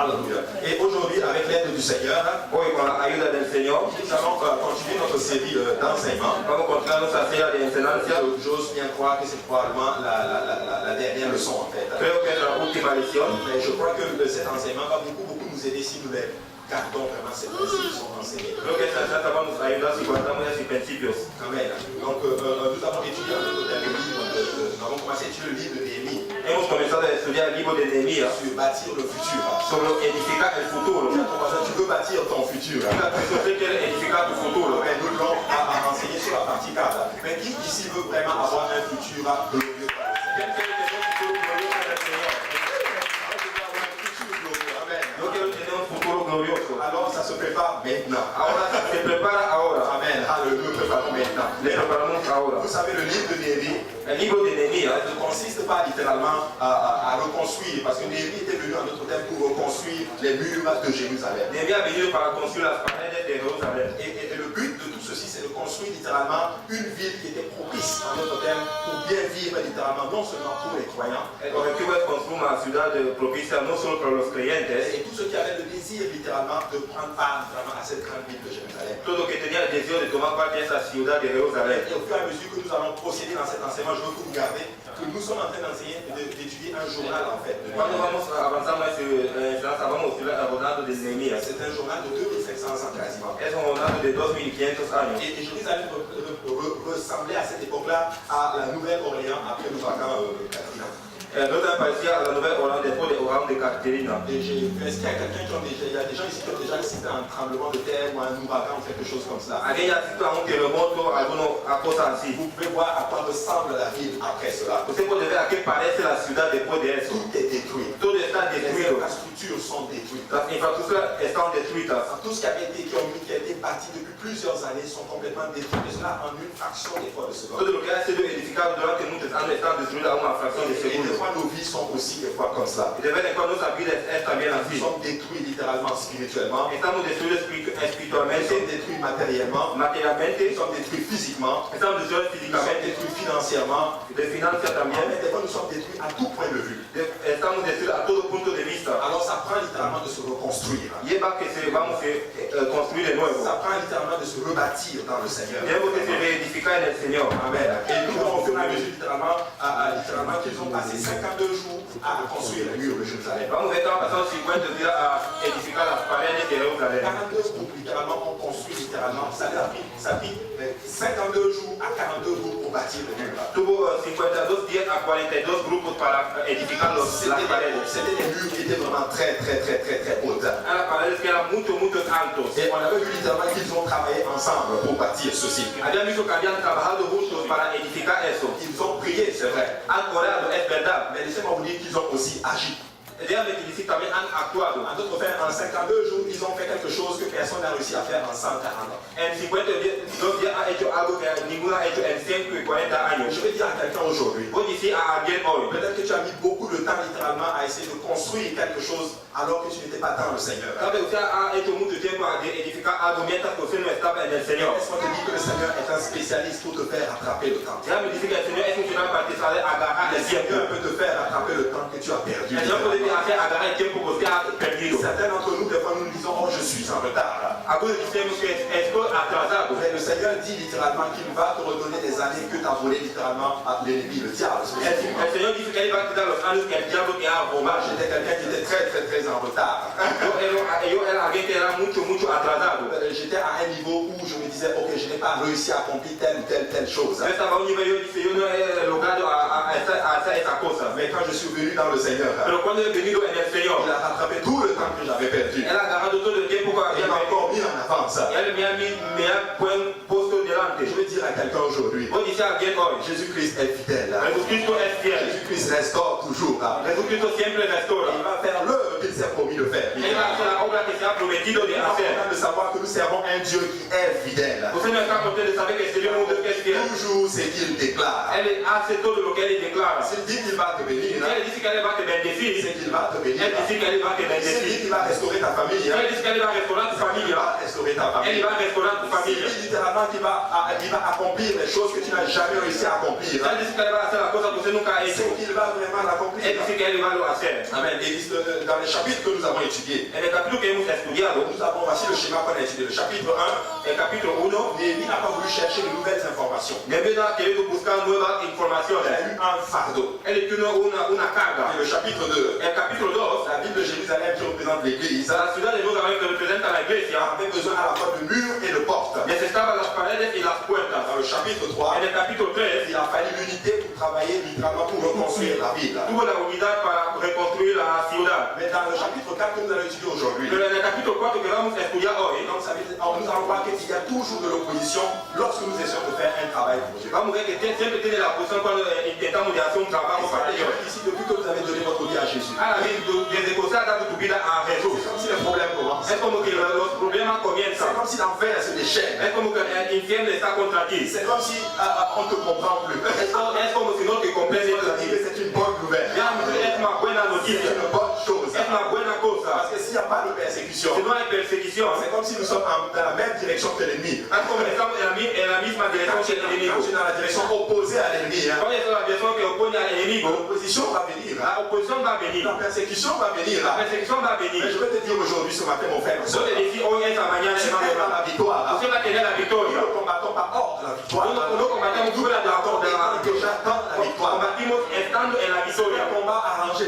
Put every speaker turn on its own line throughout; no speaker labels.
Alléluia. Et aujourd'hui, avec l'aide du Seigneur,
hoy con la ayuda del Señor,
nous allons continuer notre série d'enseignements.
vamos a continuar nuestra serie de enseñanza.
J'ose bien croire que c'est probablement la dernière leçon en fait.
Creo que es la última lección.
Mais je crois que cet enseignement va beaucoup nous aider si nous les gardons vraiment ces principes qui sont enseignés.
Creo que esta enseñanza va a ayudar si guardamos esos principios.
Amen. Donc nous avons étudié un autre thème, nous avons commencé à étudier le livre de Néhémie.
Hemos comenzado a estudiar el libro de Nehemías
Sur bâtir le futur.
sobre edificar el futuro.
Tu veux bâtir ton futur.
Usted quiere edificar tu futuro.
Mais nous l'avons enseigné sur la partie 4. Mais qui ici veut vraiment avoir un futur glorieux?
¿Quién quiere tener un futuro glorioso en el Señor? Yo quiero tener un futuro glorioso.
Alors ça se prépare maintenant.
Ahora se prepara ahora.
Amen. Alléluia. Nous préparons maintenant.
Le preparamos ahora.
Vous savez, le livre de Néhémie
El libro de Nehemías
ne consiste pas littéralement à reconstruire, parce que Néhémie était venu en notre terme pour reconstruire les murs de Jérusalem.
Nehemías venido para construir las paredes de Jerusalén.
Et le but de tout ceci, c'est de construire littéralement une ville qui était propice en notre terme pour bien vivre littéralement, non seulement pour les croyants,
El objetivo es construir una ciudad propicia no solo para los creyentes,
et tous ceux qui avaient le désir littéralement de prendre part littéralement à cette grande ville de Jérusalem.
todo que tenía el deseo de tomar parte de esa ciudad de Jerusalén.
Et au fur et à mesure que nous allons procéder dans cet enseignement, je veux que vous gardiez que nous sommes en train d'enseigner, d'étudier un journal en fait.
Cuando vamos avanzando en enseñanza, vamos hablando de Nehemías.
C'est un journal de 2500 ans quasiment.
Es un journal de 2500 años.
Et je vous allez ressembler à cette époque-là à la Nouvelle-Orléans après l'ouragan Katrina.
Notre parecía a la Nouvelle-Orléans después de Oran de Caterina.
Et est-ce qu'il y a quelqu'un qui il y a des gens ici qui ont déjà assisté à un tremblement de terre ou à un ouragan ou quelque chose comme ça?
Alguien ya asistió a un terremoto, alguno a cosas así.
Vous pouvez voir à quoi ressemble la ville après cela.
Usted puede ver a qué parece la ciudad después de eso.
Tout est détruit.
Todo está
Les
destruido.
infrastructures sont détruites.
Las infraestructuras están destruidas.
Tout ce qui a été bâti depuis plusieurs années sont complètement détruits. Et cela en une fraction des fois de seconde.
Todo lo que ha sido edificado durante muchos años está destruido a una fracción de
Et des
segundo.
fois nos vies sont aussi des fois comme ça.
Y de vez en cuando nuestra vida es también
Nous
así.
sommes détruits littéralement spirituellement.
Estamos destruidos
Nous
espiritualmente,
sommes détruits matériellement. Nous
materialmente,
sommes détruits physiquement.
estamos destruidos
Nous sommes
físicamente,
détruits financièrement.
de financias también.
Mais des fois nous sommes détruits à tout point de vue.
Estamos destruidos a todo punto de vista.
Alors ça prend littéralement de se reconstruire.
Lleva que vamos a construir de nuevo.
Ça prend littéralement de se rebâtir dans le Seigneur.
Tenemos que se reedificar en el Señor.
Amen. Et nous avons au fur et à mesure littéralement qu'ils ont passé 52 jours à construire le mur de Jérusalem.
Vamos a estar pasando 50 días a edificar las paredes de Jerusalén.
42 groupes littéralement ont construit littéralement. Ça a pris 52 jours à 42 groupes pour bâtir le mur.
Tuvo 52 días a 42 grupos para edificar las paredes.
C'était des murs qui étaient vraiment très hautes.
Eran paredes que eran mucho altos.
Et on avait vu littéralement qu'ils ont travaillé ensemble pour bâtir ceci.
Habían visto que habían trabajado juntos para edificar eso.
Ils ont prié, c'est vrai.
Han orado, es verdad.
Mais laissez-moi vous dire qu'ils ont aussi agi.
Déjame que decir también han actuado.
En d'autres termes, en 52 jours, ils ont fait quelque chose que personne n'a réussi à faire en 140 ans.
En 52 días ha hecho algo que ninguno ha hecho en 140 años.
Je vais dire à quelqu'un aujourd'hui,
Voy a decir a alguien hoy.
peut-être que tu as mis beaucoup de temps littéralement à essayer de construire quelque chose alors que tu n'étais pas dans le Seigneur.
Tal vez usted ha hecho mucho tiempo a edificar algo mientras que usted no estaba en el Señor.
Laisse-moi te dire que le Seigneur est un spécialiste pour te faire rattraper le temps.
Déjame decir que el Señor es un final para te saber agarrar
Le
el tiempo.
Seigneur peut te faire rattraper le temps que tu as perdu.
El Señor puede hacer agarrar el tiempo que usted ha perdido.
Certains d'entre nous, des fois, nous nous disons, oh, je suis en retard.
Algunos decimos que estoy atrasado.
Mais le Seigneur dit littéralement qu'il va te redonner des années que tu as volé littéralement à l'ennemi, le diable.
El Señor dice que Él va a quitar los años que el diablo te ha robado.
J'étais quelqu'un qui était très en retard.
Yo era alguien que era mucho atrasado.
J'étais à un niveau où je me disais, ok, je n'ai pas réussi à accomplir telle ou telle chose.
Yo estaba a un nivel, yo dije, yo no he logrado hacer esa cosa.
Mais quand je suis venu dans le Seigneur,
Pero cuando he venido en el Señor,
il a rattrapé tout le temps que j'avais perdu.
Él ha agarrado todo el tiempo que
Il
había
m'a
perdido.
encore mis en avance.
Él me ha puesto delante.
Je veux dire à quelqu'un aujourd'hui,
Voy a decir a alguien hoy,
Jésus-Christ est fidèle.
Jesucristo es fiel.
Jésus-Christ restaure toujours.
Jesucristo siempre restaura.
Il va faire l'œuvre qu'il s'est promis de faire.
Él va a hacer la obra que se ha prometido de
Il est
hacer.
important de savoir que nous servons un Dieu qui est fidèle.
Usted no está contento de saber que el Señor es un Dios que es fiel.
Toujours ce qu'il déclare.
Él hace todo lo que Él declara.
S'il dit qu'il va te bénir,
Él dice que Él va a te bendecir.
c'est qu'il va te bénir.
Él dice que Él va a te
S'il dit
bendecir.
qu'il va restaurer ta famille,
Él dice que Él va a restaurar tu
il
familia.
va restaurer restaurer ta famille.
Él va a restaurar tu
C'est
familia.
lui littéralement qui va accomplir les choses que tu n'as jamais réussi à accomplir.
Él dice que él va a hacer la cosa que usted nunca ha hecho.
C'est qu'il va vraiment l'accomplir.
Él dice que él va a hacer.
Amen. Et dans les chapitres que nous avons étudiés,
En el capítulo que hemos estudiado,
nous avons voici le schéma qu'on a étudié. Le chapitre 1,
el capítulo 1,
Néhémie n'a pas voulu chercher de nouvelles informations.
Nehemías ha querido buscar nuevas
Il a
informaciones.
eu un fardeau.
Él tiene una carga.
Et le chapitre 2,
El capítulo 2,
la ville de Jérusalem qui représente l'église,
la ciudad de Jerusalén que representa la iglesia,
avait besoin à la fois de murs et de portes.
necesitaba las paredes y las puertas.
Dans le chapitre 3,
En el capítulo 3,
il a fallu l'unité pour travailler littéralement pour reconstruire la ville.
tuvo la unidad para reconstruir la ciudad.
Mais dans le chapitre 4 que nous allons étudier aujourd'hui,
Pero en el capítulo 4 que vamos a estudiar hoy,
donc, nous allons voir qu'il y a toujours de l'opposition lorsque nous essayons de faire un travail pour Dieu.
vamos a ver que siempre tiene la posición cuando intentamos de hacer un trabajo para Dios.
Ici, depuis que vous avez donné votre vie à Jésus,
Ahora bien, desde que usted ha dado tu vida a Jesús,
c'est comme si les problèmes commencent.
es como que los problemas
C'est
comienzan.
comme si l'enfer se déchaîne.
Es como que el infierno está contra ti.
C'est comme si on ne te comprend plus.
Es como si no te comprende la vida.
C'est une bonne nouvelle.
Es una buena
C'est
noticia.
une bonne chose.
Es una buena cosa.
Parce que s'il n'y a pas de persécution,
Si no hay persecución,
c'est comme si nous sommes dans la même direction que l'ennemi.
es como que estamos en la misma dirección que el enemigo.
Quand tu es dans la direction opposée à l'ennemi, hein,
Cuando es la dirección que opone al enemigo,
l'opposition va venir.
la oposición va a venir.
La persécution va venir.
La persecución va a
Mais
venir.
je vais te dire aujourd'hui, ce matin, mon frère, ma
Yo
soeur,
te decía hoy, esta mañana,
tu es dans
hermano,
la victoire.
usted va a tener la
Nous
victoria.
ne combattons pas hors de la victoire.
No combatamos fuera de la
Déjà dans la victoire.
combatimos estando en la
C'est
victoria.
un combat arrangé.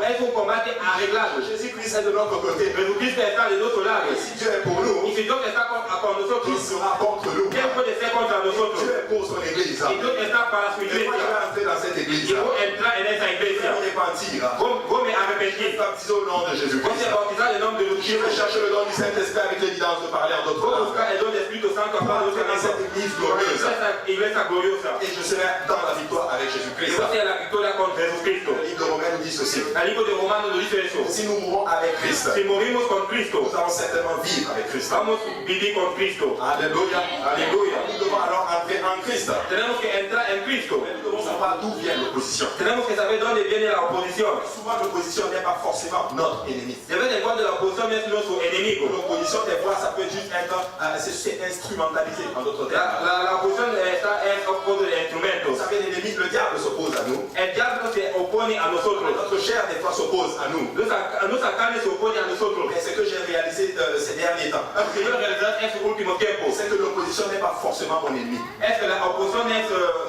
Es un combate arreglado.
Jésus-Christ est de notre côté.
Jesucristo está de nuestro lado.
Et si Dieu est pour nous,
Y si Dios está con
qui
nosotros,
sera contre nous?
¿quién puede ser contra nosotros?
Dieu est pour son église.
Y Dios está para su
Et moi, je
iglesia.
vais entrer dans cette église.
Y voy a entrar en esa
Je
iglesia.
vais me repentir.
Voy a arrepentir.
Baptisé au nom de
Voy
Jésus-Christ.
a bautizar en nombre de
Je
Jesucristo.
vais chercher le don du Saint-Esprit avec l'évidence de parler en d'autres
Voy a
langues.
buscar el don del Espíritu Santo a
Pour
Padre
entrer dans cette église glorieuse.
esa iglesia gloriosa.
Et je serai dans la victoire avec
Y
Jésus-Christ.
voy a hacer la victoria con Jesucristo.
Le livre de Romains nous dit ceci.
El libro de Romanos nos dice eso.
Si nous mourons avec Christ,
Si morimos con Cristo,
nous allons certainement vivre avec Christ.
vamos a vivir con Cristo.
Alléluia.
Alléluia.
Nous devons alors entrer en Christ.
Tenemos que entrar en Cristo.
Mais nous devons savoir d'où vient l'opposition.
Tenemos que saber dónde viene la oposición.
Souvent, l'opposition n'est pas forcément notre ennemi.
De vez en cuando la oposición es nuestro enemigo.
L'opposition, des fois, ça peut juste être c'est instrumentalisé en d'autres termes.
La oposición es opposición de
Vous
instrumentos.
savez, l'ennemi, le diable s'oppose à nous.
El diablo se opone a nosotros.
Notre chair, des fois, s'oppose à nous.
Nuestra carne se opone a nosotros.
Mais ce que j'ai réalisé ces derniers temps,
Lo que yo he realizado en estos últimos tiempos
c'est que l'opposition n'est pas forcément mon ennemi.
es que la oposición es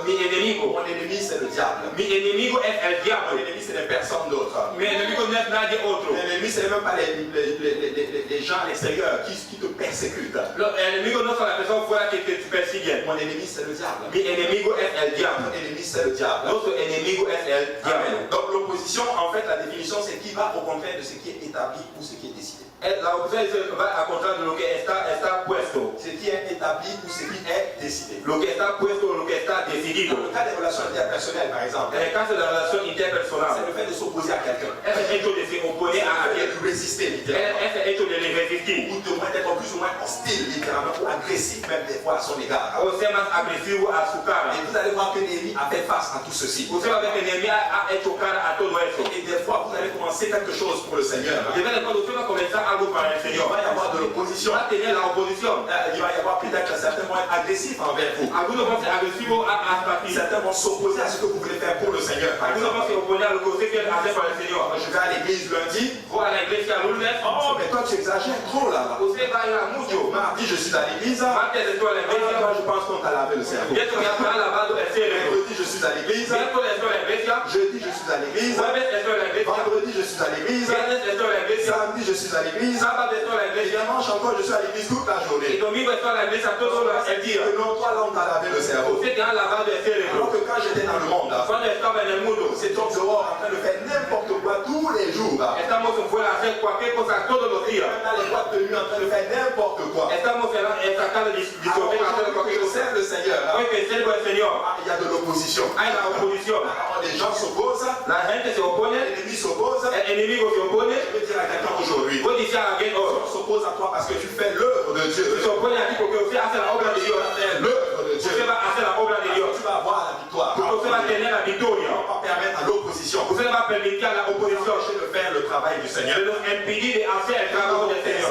mi enemigo.
Mon ennemi, c'est le diable.
Mi enemigo es el
Mon
diablo.
ennemi, c'est des personnes d'autres.
Mi enemigo no es nadie otro.
Mon ennemi, c'est même pas les gens à l'extérieur qui te persécutent.
El enemigo no son las personas fuera que te persiguen.
Mon ennemi, c'est le diable.
Mi enemigo es el diablo.
Mon ennemi, c'est le diable.
Nuestro enemigo es el diablo.
Amen. Donc l'opposition, en fait, la définition, c'est qui va au contraire de ce qui est établi ou ce qui est décidé.
La oposición va a contra de lo que está puesto.
Ce qui est établi ou ce qui est décidé.
Lo que está puesto, lo que está decidido.
Dans le cas des relations interpersonnelles, par exemple,
En el caso de la relación
c'est
interpersonal,
le fait de s'opposer à quelqu'un.
es el hecho de se oponer a alguien.
De résister, littéralement.
Es el hecho de le resistir.
Ou de moins d'être plus ou moins hostile, littéralement, ou agressif, même des fois à son égard.
O ser más agresivo a su cara.
Et vous allez voir que Néhémie a fait face à tout ceci.
Usted va a ver que Nehemías ha hecho cara a todo eso.
Et des fois, vous allez commencer quelque chose pour le Seigneur.
De vez en cuando usted va a comenzar algo para el
Il
Señor.
va y avoir de l'opposition.
Va a tener la oposición.
Il va y avoir peut-être certains vont être agressifs envers vous.
Algunos van a ser agresivos hasta ti.
Certains vont s'opposer à ce que vous voulez faire pour le Seigneur, par
Algunos van
exemple.
a se oponer a lo que usted quiere hacer para el Señor.
Je vais à l'église lundi.
Voy a la iglesia lunes.
Oh, mais toi, tu exagères trop là.
Usted va a ir a mucho.
Mardi, je suis à l'église.
Martes estoy a la iglesia.
Moi, je pense qu'on t'a lavé le cerveau.
Pienso que ha lavado el cerebro.
Mercredi, je suis à l'église.
Miércoles estoy a la iglesia.
Jeudi, je suis à l'église.
Jueves estoy a la iglesia.
Vendredi, je suis à l'église.
Viernes estoy a la iglesia.
Samedi, je suis à l'église.
Sábado estoy a la
Et
iglesia.
dimanche encore, je suis à l'église toute la
Y
journée.
domingo estoy a la iglesia todo el día.
Que non, toi là, on t'a lavé le cerveau.
Usted te ha lavado el
Alors
cerebro.
que quand j'étais dans le monde,
Cuando estaba en el mundo,
c'est donc dehors en train de faire n'importe quoi tous les jours.
estamos fuera a hacer cualquier cosa todos los días.
Même dans les boîtes de nuit en train de faire n'importe quoi.
Estamos en tratando de disolver a hacer cualquier
Je
cosa.
sers le Seigneur.
Hoy que sirvo al Señor,
Il y a de l'opposition.
hay la oposición.
Alors les gens s'opposent,
La gente se opone,
l'ennemi s'oppose.
el enemigo se opone.
Je veux dire à quelqu'un aujourd'hui,
Voy a decir a alguien hoy,
on s'oppose à toi parce que tu fais l'œuvre de Dieu.
se opone a ti porque usted hace la obra de
Tu
Dios.
vas faire l'œuvre de Dieu.
Usted va a hacer la obra de Dios.
Tu vas avoir la victoire.
Porque usted va a tener la victoria.
On va permettre à l'opposition
Usted va a permitir a la oposición
de faire le travail du Seigneur.
de nos impedir de hacer el trabajo del Señor.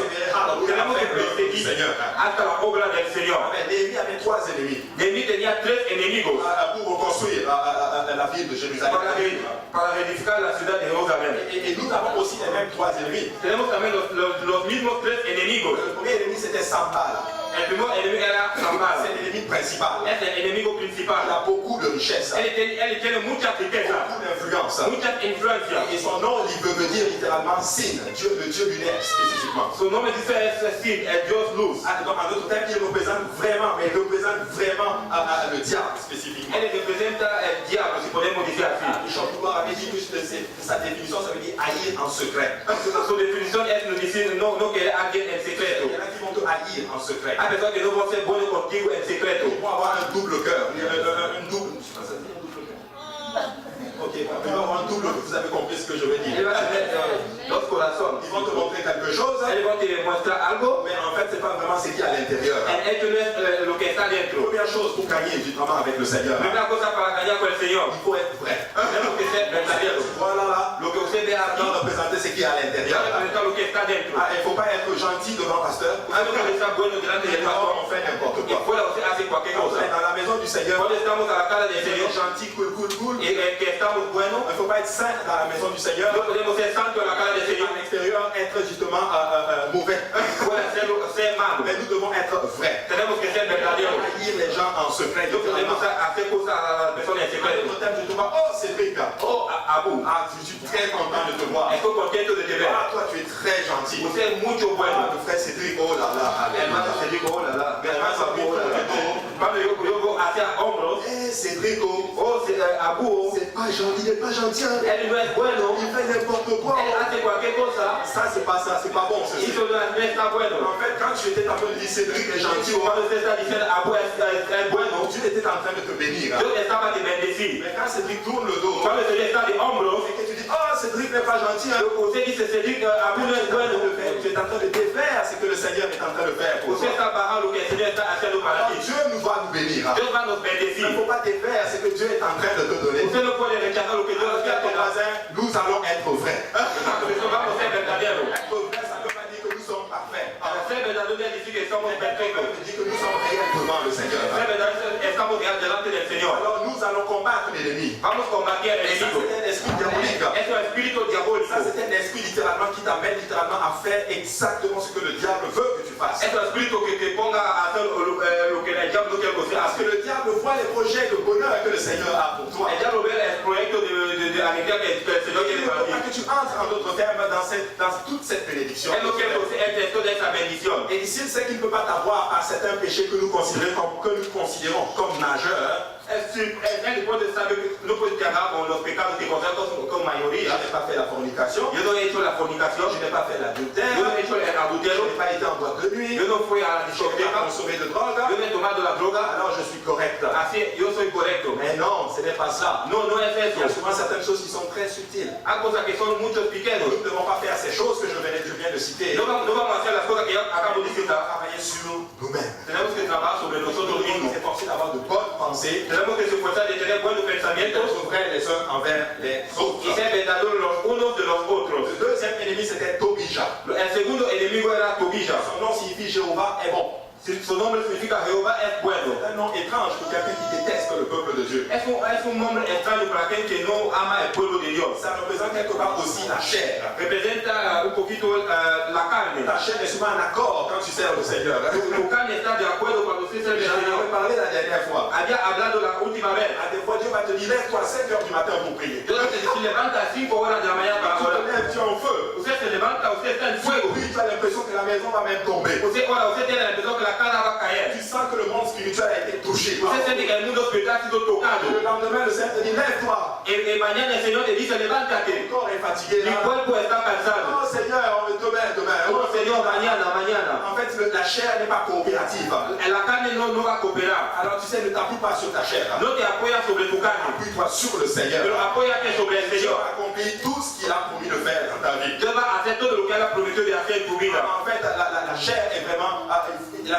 Tenemos que seguir
Señor.
hasta la obra del Señor.
Amen. Néhémie avait 3 ennemis
Nehemías tenía 3 enemigos
pour reconstruire la ville de Jérusalem.
para reedificar la ciudad de Jerusalén.
Et nous avons aussi les mêmes 3 ennemis.
Tenemos también los mismos 3 enemigos.
Le premier ennemi c'était Sambal.
El primer enemigo era Sambal.
C'est l'ennemi principal.
Es el enemigo principal.
Il a beaucoup de richesses,
Él tiene mucha riqueza,
beaucoup d'influence.
mucha influencia.
Et son nom, il veut dire littéralement signe, Dieu, le Dieu lunaire spécifiquement.
Su nombre dice es Sin, el Dios luz.
Donc en d'autres termes, il représente vraiment le diable spécifiquement.
Él representa el diablo, si podemos decir así.
Bishop Pouvoir avait dit que sa définition, ça veut dire haïr en secret.
Su definición es decir no querer a alguien en
Il
secreto.
y en a qui vont te haïr en secret.
Hay personas que no van a ser buenos contigo en secreto.
Ils vont avoir un double cœur, un double. Ok, ils vont avoir un double. Vous avez compris ce que je veux dire.
Él va a tener dos corazones.
Ils vont te montrer quelque chose,
Él va a te mostrar algo,
mais en fait, c'est pas vraiment ce qu'il y a à l'intérieur.
esto no es lo que está dentro.
Première chose pour gagner du travail avec le Seigneur,
Primera cosa para callar con el Señor.
il faut être vrai.
Tenemos que ser verdaderos.
Voilà là,
Lo que usted ve aquí,
doit représenter ce qu'il y a à l'intérieur.
representa lo que está dentro.
Il ne faut pas être gentil devant le pasteur.
Hay que estar bueno delante del pastor.
On fait n'importe
Y
quoi.
fuera usted hace cualquier
Quand on est
cosa.
dans la maison du Seigneur,
Cuando estamos a la cara del
on
Señor
est gentil, cool.
y que estamos buenos,
Il ne faut pas être saint dans la maison du Seigneur.
no podemos ser santos a la cara del Señor.
À l'extérieur, être justement mauvais.
Puede ser malo.
Mais nous devons être vrais.
Tenemos que ser verdaderos.
Haïr les gens en secret.
No podemos hacer cosas a las personas en secreto.
Au terme, je te vois, oh Cédric,
Oh, Abu,
je suis très content de te voir.
estoy contento de te ver.
Toi tu es très gentil.
Usted es mucho bueno.
Le frère Cédric, oh là là,
Hermano Cedric, oh la la. Mi hermano Abu, oh la la. Cuando yo veo hacia hombros,
Eh Cédric, oh,
oh, Abu,
c'est pas gentil, il n'est pas gentil. Hein.
él no es bueno.
Il fait n'importe quoi.
Él hace cualquier cosa.
Ça, c'est pas bon. Ceci.
Eso no está bueno.
En fait, quand tu étais en train de dire Cédric est gentil,
Cuando usted está diciendo Abu es bueno,
Dieu était en train de te bénir. Hein.
Dios estaba de bendecir.
Mais quand Cédric tourne le dos,
Cuando el Señor está de hombros,
et que tu dis, oh Cédric n'est pas gentil, hein.
usted dice Cedric, Abu no es bueno.
Tu es en train de défaire ce que le Seigneur est en train de faire pour
Usted
toi.
está bajando lo que el Señor está haciendo para
Alors,
ti.
Dieu nous va nous bénir. Hein.
Dios va a nos
Il
bendecir.
ne faut pas défaire ce que Dieu est en train de te donner.
Usted no puede rechazar lo que Dios
Alors,
está
ton
haciendo.
voisin, nous allons être vrais.
Eso vamos a ser verdaderos.
Être vrai, ça ne veut pas dire que nous sommes parfaits.
Ser verdaderos es decir que somos
Ça
perfectos.
veut dire que nous sommes réels devant le Seigneur.
Ser verdaderos estamos delante del Señor.
Alors, nous allons combattre l'ennemi.
Vamos a combatir al
Et ça,
enemigo.
c'est un esprit diabolique.
Es un espíritu diabólico.
Ça, c'est un esprit littéralement qui t'amène littéralement à faire exactement ce que le diable veut que tu fasses.
Es un espíritu que te ponga a hacer lo que el diablo quiere que usted
Parce
haga.
que le diable voit les projets de bonheur que le Seigneur a pour toi.
El diablo ve el proyecto de alegría que el Señor
Il
quiere
ne
para
faut pas
ti.
que tu entres en d'autres termes dans toute cette bénédiction.
Él no quiere que usted entre toda esa bendición.
Et ici, il sait qu'il ne peut pas t'avoir à certains péchés que nous considérons comme majeurs.
Él puede saber que no puede cargar con los pecados que conocemos con
Je
mayoría.
n'ai pas fait la fornication.
Yo no he hecho la fornicación.
Je n'ai pas fait l'adultère.
Yo no he hecho el
Je
adulterio.
n'ai pas été en boîte de nuit.
Yo no fui a la
Je n'ai pas
discoteca.
consommé de drogue.
Yo no he tomado la droga.
Alors je suis correct.
Así, yo soy correcto.
Mais non, ce n'est pas ça.
No, no es
Il y a
eso.
souvent certaines choses qui sont très subtiles.
Hay cosas que son muchos
Nous
pequeños.
ne devons pas faire ces choses que je viens de citer.
No vamos a hacer las cosas que yo acabo de
Nous devons
citar.
travailler sur nous-mêmes.
Tenemos que trabajar sobre
Nous
nosotros
devons nous
mismos.
efforcer d'avoir de bonnes pensées,
Tenemos que esforzar de tener buenos pensamientos
d'être vrais les uns envers les autres.
y ser verdaderos los unos de los otros.
Le deuxième ennemi, c'était Tobija.
El segundo enemigo era Tobija.
Son nom signifie Jéhovah est bon.
Su nombre significa Jehová es bueno.
C'est un nom étrange pour quelqu'un qui déteste le peuple de Dieu.
Es un nombre extraño para aquel que no ama el pueblo de Dios.
Ça représente quelque part aussi la chair.
Representa un poquito la carne.
Ta chair est souvent en accord quand tu sers le Seigneur.
Tu carne está de acuerdo cuando usted sirve al
J'en
Señor.
avais parlé la dernière fois.
Había hablado la última vez.
À des fois, Dieu va te dire, lève-toi à 5 h du matin pour prier.
Dios te dice, levanta a 5 horas de la mañana para
Tu te
orar.
lèves, tu es en feu.
Usted se levanta, usted está en fuego.
Puis tu as l'impression que la maison va même tomber.
Usted tiene la impresión que la casa va a caer.
Tu sens que le monde spirituel a été touché.
Usted siente que el mundo espiritual ha sido
Le
tocado.
lendemain, le Seigneur te dit, lève-toi.
Y mañana el Señor te dice,
Ton
levántate.
corps est fatigué.
Mi
Là.
cuerpo está cansado.
Oh Seigneur, demain.
Oh Señor, mañana.
En fait, la chair n'est pas coopérative.
La carne no va a cooperar.
Alors tu sais, ne t'appuie pas sur ta chair.
No te apoyas sobre tu carne,
Appuie-toi sur le Seigneur.
pero apóyate sobre el
Dieu
Señor.
va accomplir tout ce qu'il a promis de faire dans ta vie.
Dios va a hacer todo lo que Él ha prometido de hacer en tu vida.
En fait, la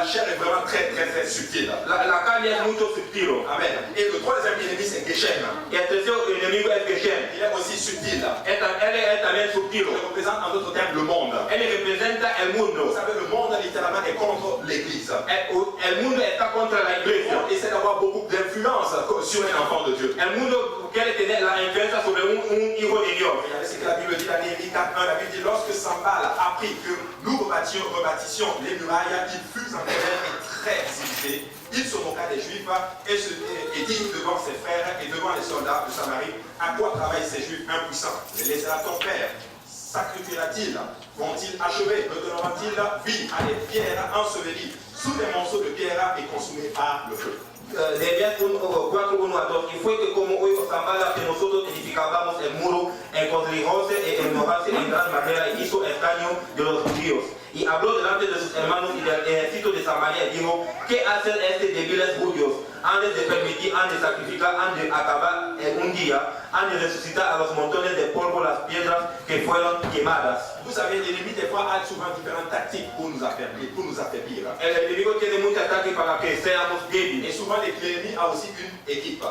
chair est vraiment très subtile.
La carne es mucho sutil.
Amen. Et le troisième ennemi, c'est Geshem.
Y el tercer enemigo es Geshem.
Il est aussi subtil.
Él es también el subtilo.
qui représente en d'autres termes le monde.
Él representa el
Vous
mundo.
savez, le monde littéralement est contre l'Église.
El mundo está contra la iglesia.
On essaie d'avoir beaucoup d'influence sur un enfant de Dieu.
El mundo quiere tener la influencia sobre un hijo de Dios.
Regardez ce que la Bible dit dans Néhémie 4:1. La Bible dit, lorsque Sanballat apprit que nous rebâtissions les murailles, il fut en colère et très irrité. Il se moqua des Juifs et dit devant ses frères et devant les soldats de Samarie, à quoi travaillent ces Juifs impuissants? Les laissera ton père? Sacrifiera-t-il? Vont-ils achever? Me donneront-ils vie à des pierres ensevelies sous des morceaux de pierre et consumées par le feu?
Nehemías 4:1-2. Y fue que como hoy Sanballat que nosotros edificábamos el muro en congregarse e enojarse en gran manera y hizo escarnio de los judíos. Y habló delante de sus hermanos y del ejército de Samaria y dijo, ¿qué hacen estos débiles judíos? Han de permitir, han de sacrificar, han de acabar en un día, han de resucitar a los montones de polvo las piedras que fueron quemadas.
Vous savez, l'ennemi des fois a souvent différentes tactiques pour nous affaiblir.
El enemigo tiene muchas ataques para que seamos débiles.
Et souvent l'ennemi a aussi une équipe.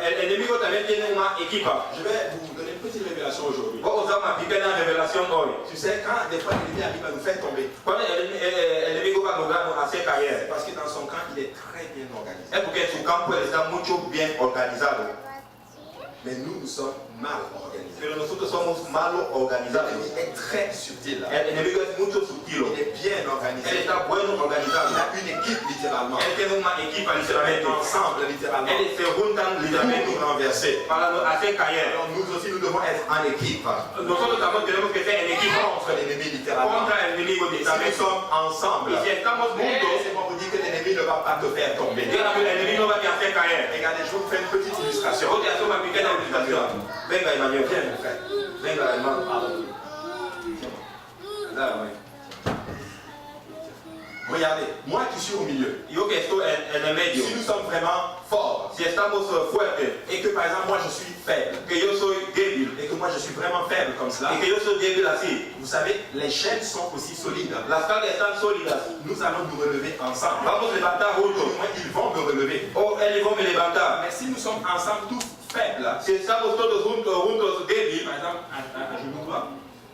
El enemigo también tiene una equipa.
Je vais vous donner une petite révélation aujourd'hui.
Voy a usar una pequeña revelación hoy.
Tu sais, quand des fois l'ennemi arrive à nous faire tomber,
Cuando el enemigo va a lograrnos hacer
c'est
caer,
parce que dans son camp, il est très bien organisé.
es porque en su campo él está mucho bien organizado.
Mais nous sommes mal organisés.
Pero nosotros somos mal organizados.
L'ennemi est très subtil.
El enemigo es mucho sutil.
Il est bien
Él
organisé.
está bueno organizado.
Il a une équipe littéralement.
Él tiene una equipa literalmente.
Ensemble littéralement.
Él se juntan
Pour
literalmente
nous renverser.
para hacer caer.
Alors nous aussi, nous devons être en équipe
Nosotros también tenemos que ser en equipo
contre l'ennemi littéralement.
contra el enemigo
Si nous
literalmente.
sommes ensemble,
Y si estamos juntos,
c'est pour vous dire que l'ennemi ne va pas te faire tomber.
el enemigo va a hacer caer.
Regardez, je vous fais une petite illustration.
Voy a hacer una pequeña ilustración. Venga, Emmanuel.
Viens, mon frère.
Venga, hermano. Dale,
Regardez, moi qui suis au milieu,
yo que estoy en el medio,
si nous sommes vraiment forts,
si estamos fuertes,
et que par exemple moi je suis faible,
que yo soy débil,
et que moi je suis vraiment faible comme cela,
y que yo soy débil así,
vous savez, les chaînes sont aussi solides.
las cargas están sólidas,
Nous allons nous relever ensemble.
vamos a levantar
Au
juntos,
moins, ils vont me relever.
o ellos van a levantar.
Mais si nous sommes ensemble tous faibles,
Si estamos todos juntos débiles,
par exemple, un genou droit,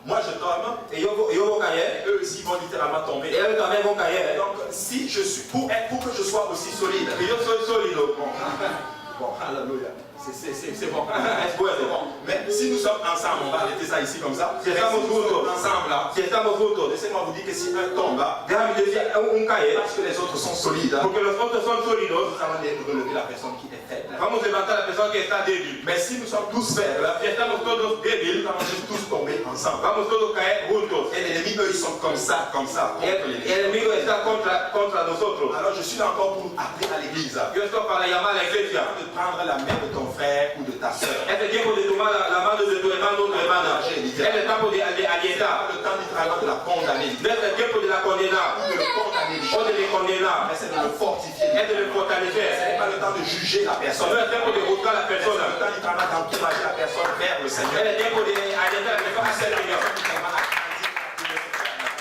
moi je tombe,
y yo voy a caer,
eux aussi vont littéralement
y
tomber.
ellos también van a caer.
Donc si je suis, pour que je sois aussi solide,
Y yo soy sólido,
bon, alléluia, c'est bon.
es bueno.
Bon, mais si nous sommes ensemble, on va arrêter ça ici comme ça.
Si
Mais
estamos
nous sommes
juntos,
ensemble là,
si estamos juntos,
laissez-moi vous dire que si un tombe,
déjame decir un caer,
parce que les autres sont solides,
porque los otros son sólidos,
nous allons relever la personne qui est faible.
vamos a levantar a la persona que está débil.
Mais si nous sommes tous faibles,
Si estamos todos
nous
débiles,
allons juste tous tomber ensemble.
vamos todos a caer juntos.
Et l'ennemi, eux, ils sont comme ça, contre
Y
l'ennemi.
el enemigo está contra nosotros.
Alors je suis là encore pour appeler à l'église.
Yo estoy para llamar a la iglesia.
De prendre la main de ton frère ou de ta soeur.
Es el tiempo de tomar la mano de tu hermano o tu hermana. Es el tiempo de
C'est
alientar.
pas le temps littéralement de la condamner.
No es el tiempo de la condenar
Ou de le condamner.
o de le condenar.
Mais c'est de le fortifier.
Es de le
Ce
fortalecer.
n'est pas le temps de juger la personne.
No es el tiempo de juzgar a la
C'est le
persona.
temps littéralement d'encourager la personne vers le
Es
Seigneur.
el tiempo de alientar a la persona hacia el Señor.
Littéralement à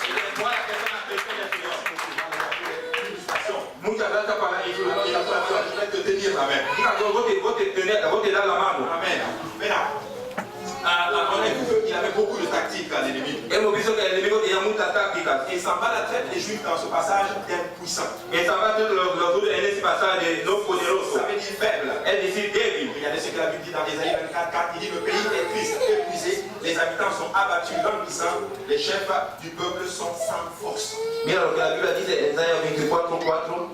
Y de empujar a la persona a crecer en el Señor.
l'illustration.
Muchas gracias por la
Alors,
ilustración.
je vais te tenir la main.
Diga, vos te dar la mano.
Amen. Maintenant, on a vu qu'il avait beaucoup de tactiques à l'ennemi.
Hemos visto que el enemigo tenía muchas tácticas.
Et Sanballat traite les Juifs dans ce passage d'impuissants.
Y Sanballat los judíos en ese pasaje de no poderosos.
Ça veut dire faible.
Es decir, débil.
Regardez ce que la Bible dit dans Ésaïe 24:4. Il dit le pays est triste, épuisé, les habitants sont abattus, languissants, les chefs du peuple sont sans force.
Mira lo que la Biblia dice en Isaías 24:4.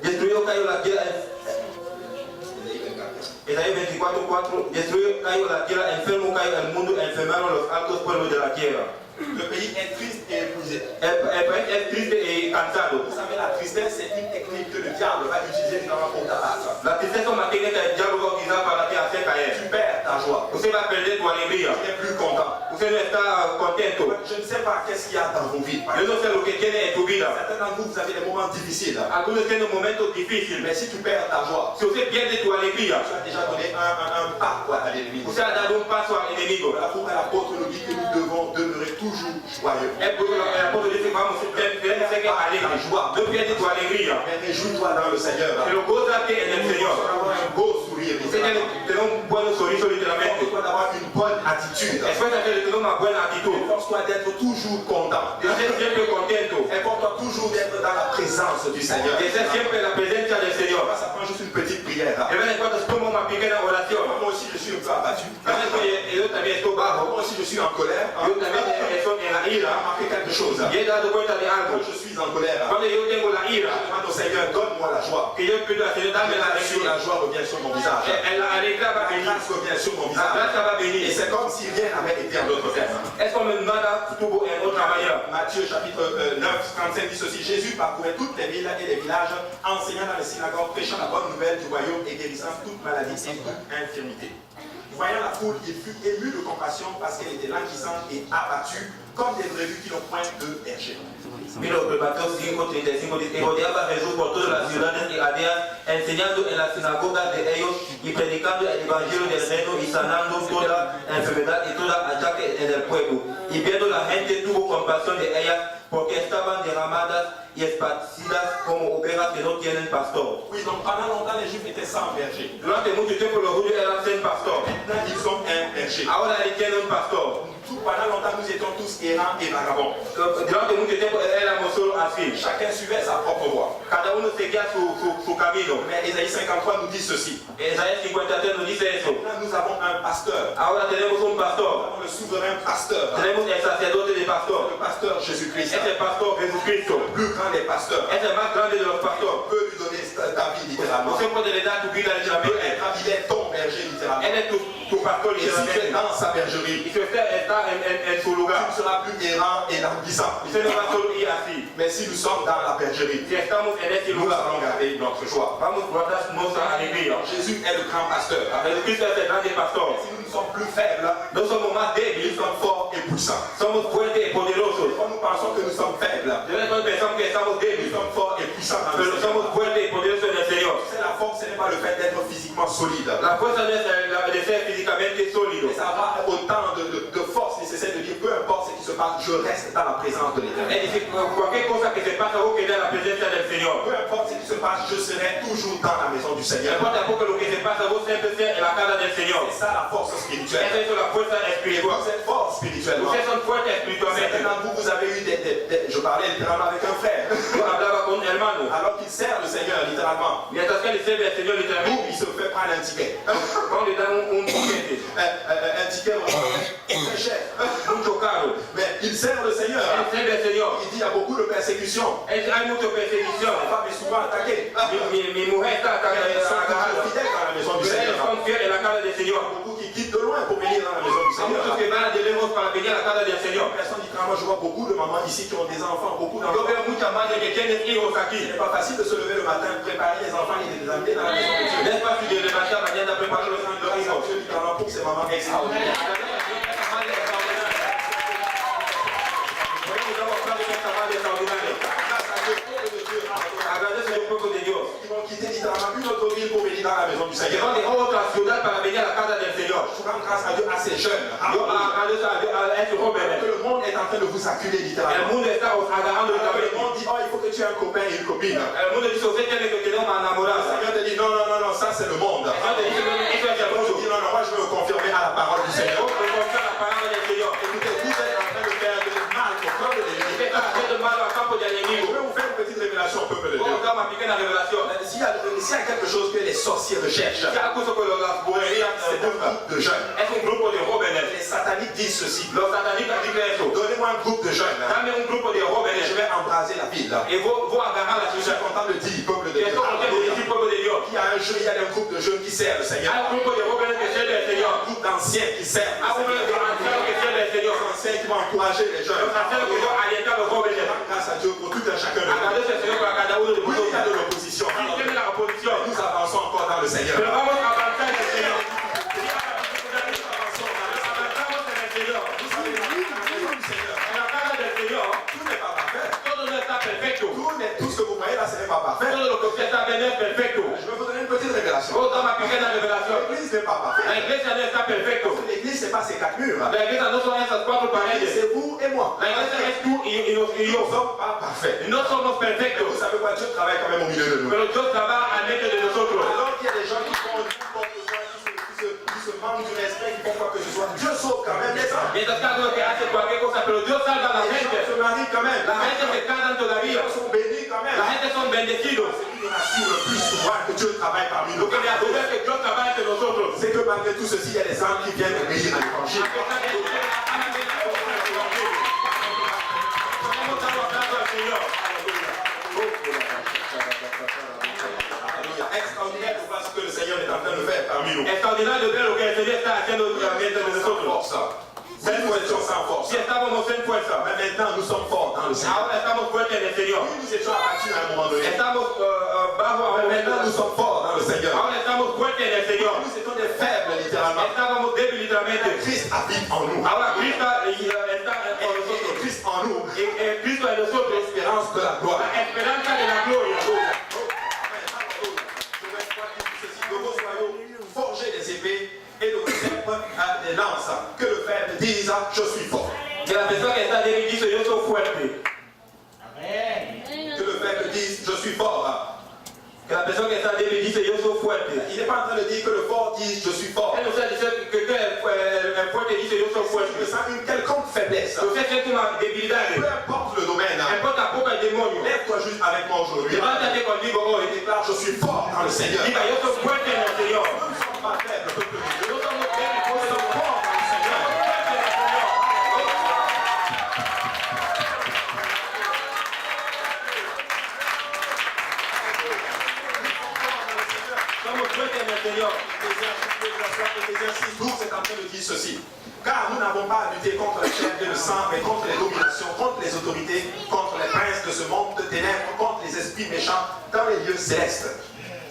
Destruyó cayó la tierra. Isaías 24:4. Destruyó cayó la tierra, enfermo cayó el mundo, enfermaron los altos pueblos de la tierra.
Le pays est triste et épuisé.
El país es triste y cansado.
Vous savez, la tristesse, c'est une technique que le diable va utiliser finalement pour t'abattre.
La tristeza es una técnica que el diablo va a utilizar para te hacer caer.
Tu perds ta joie.
Usted va a perder tu alegría.
Tu n'es plus content.
Usted no está contento.
Je ne sais pas qu'est-ce qu'il y a dans vos vies.
Yo no sé lo que tiene en tu vida.
Certains d'entre vous, vous avez des moments difficiles.
Algunos tienen momentos difíciles.
Mais si tu perds ta joie,
Si usted pierde tu alegría,
tu as déjà donné un pas à l'ennemi.
usted ha dado un paso al enemigo.
Voilà pourquoi l'apôtre nous dit que nous devons demeurer toujours joyeux.
Es porque el apóstol dice, vamos, tenemos que ser alegres. No pierdes tu alegría,
Mais réjouis-toi dans le Seigneur.
pero gózate en el
Nous
Señor.
devons avoir un beau sourire.
Usted tiene que tener un buen sonrisa literalmente.
Nous devons avoir une bonne attitude.
Esfuérzate de tener una buena actitud.
Efforce-toi d'être toujours content.
De ser siempre contento.
Efforce-toi toujours d'être dans la présence du Seigneur.
De ser siempre en la presencia del Señor.
Ça prend juste une petite prière.
De vez en cuando es como una pequeña oración.
Moi aussi, je suis un peu abattu.
Yo también estoy bajo.
Moi aussi, je suis en colère.
Yo también estoy en la
J'ai
ira.
remarqué quelque chose.
Y he dado cuenta de algo.
Quand je suis en colère,
Cuando yo tengo la
je
ira,
demande au Seigneur, donne-moi la joie.
que yo pido al Señor, dame la
La
alegría.
joie revient sur mon visage.
La alegría va a
La
venir.
grâce revient sur mon
La
visage.
gracia va a
Et
venir.
c'est comme si rien n'avait été en autre terme.
Es como nada tuvo en otra manera.
Matthieu chapitre 9, 35 dit ceci. Jésus parcourait toutes les villes et les villages, enseignant dans les synagogues, prêchant la bonne nouvelle du royaume et guérissant toute maladie et toute infirmité. Voyant la foule, il fut ému de compassion parce qu'elle était languissante et abattue, comme des brebis qui n'ont point de berger.
Mira, Mateo 5:35 dice, y rodeaba a Jesús por todas las ciudades y aldeas, enseñando en las sinagogas de ellos y predicando el evangelio del reino y sanando toda enfermedad y toda achaque en el pueblo. Y viendo la gente tuvo compasión de ellas porque estaban derramadas y esparcidas como ovejas que no tienen pastor.
Oui, donc pendant longtemps, les Juifs étaient sans berger.
Durante mucho tiempo los judíos eran sin pastor.
Maintenant, ils ont un berger.
Ahora ellos tienen un pastor.
Pendant longtemps, nous étions tous errants et vagabonds.
Durante mucho tiempo éramos solo así.
Chacun suivait sa propre voie.
Cada uno seguía su camino.
Mais Ésaïe 53 nous dit ceci.
Isaías 53 nos dice eso.
Là, nous avons un pasteur.
Ahora tenemos un
Nous
pastor.
avons le souverain pasteur.
Tenemos el sacerdote de pastor.
Le pasteur Jésus-Christ.
Es el pastor Jesucristo.
Le plus grand des pasteurs.
Es el más grande de los
On
pastores.
peut lui donner ta vie littéralement.
Usted puede le dar tu vida
Il peut
literalmente.
être, il est ton berger littéralement.
Él es tu pastor
Et si tu es
literalmente.
dans sa bergerie,
Y si usted está en su
tu
lugar,
ne seras plus errant et languissant.
usted no va a solo ir así.
Mais si nous sommes dans la bergerie,
Si estamos en este
nous
lugar,
allons garder notre joie.
vamos a guardar nuestra alegría.
Jésus est le grand pasteur.
Jesucristo es el grande pastor.
Si nous ne sommes plus faibles,
No somos más
nous
débiles,
sommes forts et puissants.
somos fuertes y poderosos.
Quand nous pensons que nous sommes faibles,
De vez en cuando pensamos que estamos
nous
débiles,
sommes forts et puissants dans le
pero
Seigneur.
somos fuertes y poderosos en el Señor.
C'est la force, ce n'est pas le fait d'être physiquement solide.
La fuerza no es de ser físicamente sólido.
Mais ça va autant de force nécessaire de dire peu importe ce qui se passe, je reste dans la présence de l'Éternel.
Es decir, cualquier cosa que se pasa, vos quedás en la presencia del Señor.
Peu importe ce qui se passe, je serai toujours dans la maison du
No
Seigneur.
importa poco lo que se pasa, vos siempre estés en la casa del Señor.
C'est ça la force
Esa
spirituelle.
es la fuerza espiritual.
Vous êtes fort spirituellement.
Ustedes son fuertes
Certains
espiritualmente.
d'entre vous, vous avez eu je parlais littéralement avec un frère.
Yo hablaba con un hermano.
Alors qu'il sert le Seigneur littéralement.
Mientras que él sirve al Señor
Boum,
literalmente,
il se fait prendre un ticket.
cuando le dan un tiquete,
Un ticket vraiment très cher.
mucho caro,
Mais il sert le Seigneur.
él sirve al Señor.
Il dit il y a beaucoup de persécutions.
Hay mucha persecución.
La femme est souvent attaquée.
Mi mujer está
Ils sont
agarrada.
toujours fidèles dans la maison du
Pero ellos
Seigneur.
son fieles en la casa del
Il y
Señor.
a beaucoup qui quittent de loin pour venir dans la maison du
Hay muchos
Seigneur.
que van de lejos para venir a la casa del Señor.
Personne dit moi je vois beaucoup de mamans ici qui ont des enfants, beaucoup
Yo
d'enfants.
veo muchas madres que tienen hijos
Ce
aquí.
n'est pas facile de se lever le matin, de préparer les enfants et de les amener dans la maison de Dieu.
No es fácil de levantar mañana a preparar los
Grâce à
hijos.
Dieu littéralement pour ces mamans extraordinaires.
Podemos dar aplausos a esta madre extraordinaria.
Grâce à Dieu, peuple de Dieu,
Agradece al pueblo de Dios.
qui vont quitter littéralement une autre ville pour venir dans la maison du
Que
Seigneur.
van de otra ciudad para venir a la casa del Señor.
Je rends grâce à Dieu à ces jeunes.
Yo agradezco a estos
Que
jóvenes.
le monde est en train de vous acculer
El
littéralement.
mundo está agarrando
Le
literalmente.
monde dit, oh, il faut que tu aies un copain et une copine.
El mundo dice, usted tiene que tener una
Le
enamorada.
Seigneur te dit, non, non, non, non, ça c'est le monde.
El Señor te dice, eso es el
Le monde
mundo.
dit, non, non, moi je veux me confirmer à la parole du Seigneur.
Yo confío en la palabra del Señor.
Écoutez, vous êtes en train de faire du mal au peuple de Dieu.
Usted está haciendo mal al campo del
Je
enemigo.
vais vous faire une petite révélation au peuple de Dieu.
Vamos a dar una pequeña revelación.
S'il y a quelque chose que les sorciers recherchent,
Si hay algo que las brujerías
c'est un
buscan,
groupe de jeunes.
es un grupo de jóvenes.
Les sataniques disent ceci.
Los satanistas dicen eso.
Donnez-moi un groupe de jeunes
Dame un grupo de
et je
jóvenes
vais embraser la ville.
y voy a agarrar la
Je suis
ciudad.
content de dire, peuple de
Que
Dieu.
esto contento de decir pueblo de Dios.
Il y a un jeu, il y a un groupe de jeunes qui servent le Seigneur.
Hay un grupo de jóvenes que sirven al
Un
Señor.
groupe d'anciens qui servent
Hay un
le
grupo de ancianos que sirven al Señor.
Les anciens qui vont encourager les jeunes.
Los ancianos que van a alentar a los jóvenes.
Grâce à Dieu pour tout un chacun de nous.
Agradece al Señor para cada uno de
Oui, il y a de
vosotros.
l'opposition.
Si tiene la oposición,
Nous avançons encore dans le Seigneur.
pero vamos a avanzar en el Señor.
Avançons dans le Seigneur.
Avanzamos en el Señor.
Vous savez, dans la maison du Seigneur,
En la casa del Señor,
tout n'est pas parfait.
todo no está perfecto.
Tout ce que vous voyez là, ce n'est pas parfait.
Todo lo que usted está viendo es perfecto.
Je vais vous donner une petite révélation.
Vos da una pequeña revelación.
L'église n'est pas
La
parfaite.
iglesia no está perfecto.
L'église, ce n'est pas ces quatre murs.
La iglesia no son esas cuatro paredes.
C'est vous et moi.
La iglesia es tú y
Nous ne
yo.
sommes pas parfaits.
No somos
Vous
perfectos,
savez quoi, Dieu travaille quand même au milieu de nous.
pero Dios trabaja en medio de nosotros.
Alors qu'il y a des gens qui font n'importe quoi, qui se manquent du respect, qui font quoi que ce soit, Dieu sauve quand même les âmes.
Mientras cada uno que hace cualquier cosa, pero Dios salva a la
Les gens
gente.
se marient quand même.
La gente se casa
Les
todavía.
gens sont bénis quand même.
La gente son bendecidos.
Ce qui nous rassure le plus de voir que Dieu travaille parmi nous.
Lo que me asegura es que Dios trabaja entre nosotros.
C'est que malgré tout ceci, il y a des âmes qui viennent obéir à l'évangile.
A pesar de eso, hemos dado aplauso al Señor.
Alléluia. Extraordinaire de voir ce que le Seigneur est en train de faire parmi nous.
Extraordinario de ver lo que el Señor está haciendo entre nosotros.
Sans étions sans force.
Si estábamos sin fuerza,
Mais maintenant, nous sommes forts dans le Seigneur.
ahora estamos fuertes en el Señor.
Nous étions abattus à un moment donné.
Estamos bajo a un
Mais maintenant, nous
momento.
sommes forts dans le Seigneur.
Ahora estamos fuertes en el Señor.
Nous étions des faibles, littéralement.
Estábamos débiles literalmente.
Christ habite en nous.
Ahora Cristo está en nosotros.
Et Christ en nous,
Y Cristo en nosotros.
l'espérance de la gloire.
La esperanza de la gloria.
De vos soyaux, forgez des épées et de vos sceptres des lances. Que le faible dise, je suis fort.
Que la persona que está débil dice yo soy fuerte.
Que le faible dise, je suis fort.
Que la persona que está débil dice yo soy fuerte.
Il n'est pas en train de dire que le fort dise, je suis fort.
Él no está diciendo que el fuerte dice yo soy
Je
fuerte.
sens une quelconque faiblesse.
Usted siente una debilidad.
Peu importe le domaine.
No importa poco el demonio.
Lève-toi juste avec moi aujourd'hui.
Levántate conmigo hoy.
Et déclare, je suis fort dans le Seigneur.
Diga yo soy fuerte en el Señor.
Nous ne sommes pas faibles, peuple de Dieu.
No somos débiles,
Nous
somos
sommes forts dans le Seigneur.
fuertes en el Señor. Somos fuertes en el Señor.
Éphésiens 6:12 est en train de dire ceci. Car nous n'avons pas à lutter contre la chair et le sang, mais contre les dominations, contre les autorités, contre les princes de ce monde de ténèbres, contre les esprits méchants dans les lieux célestes.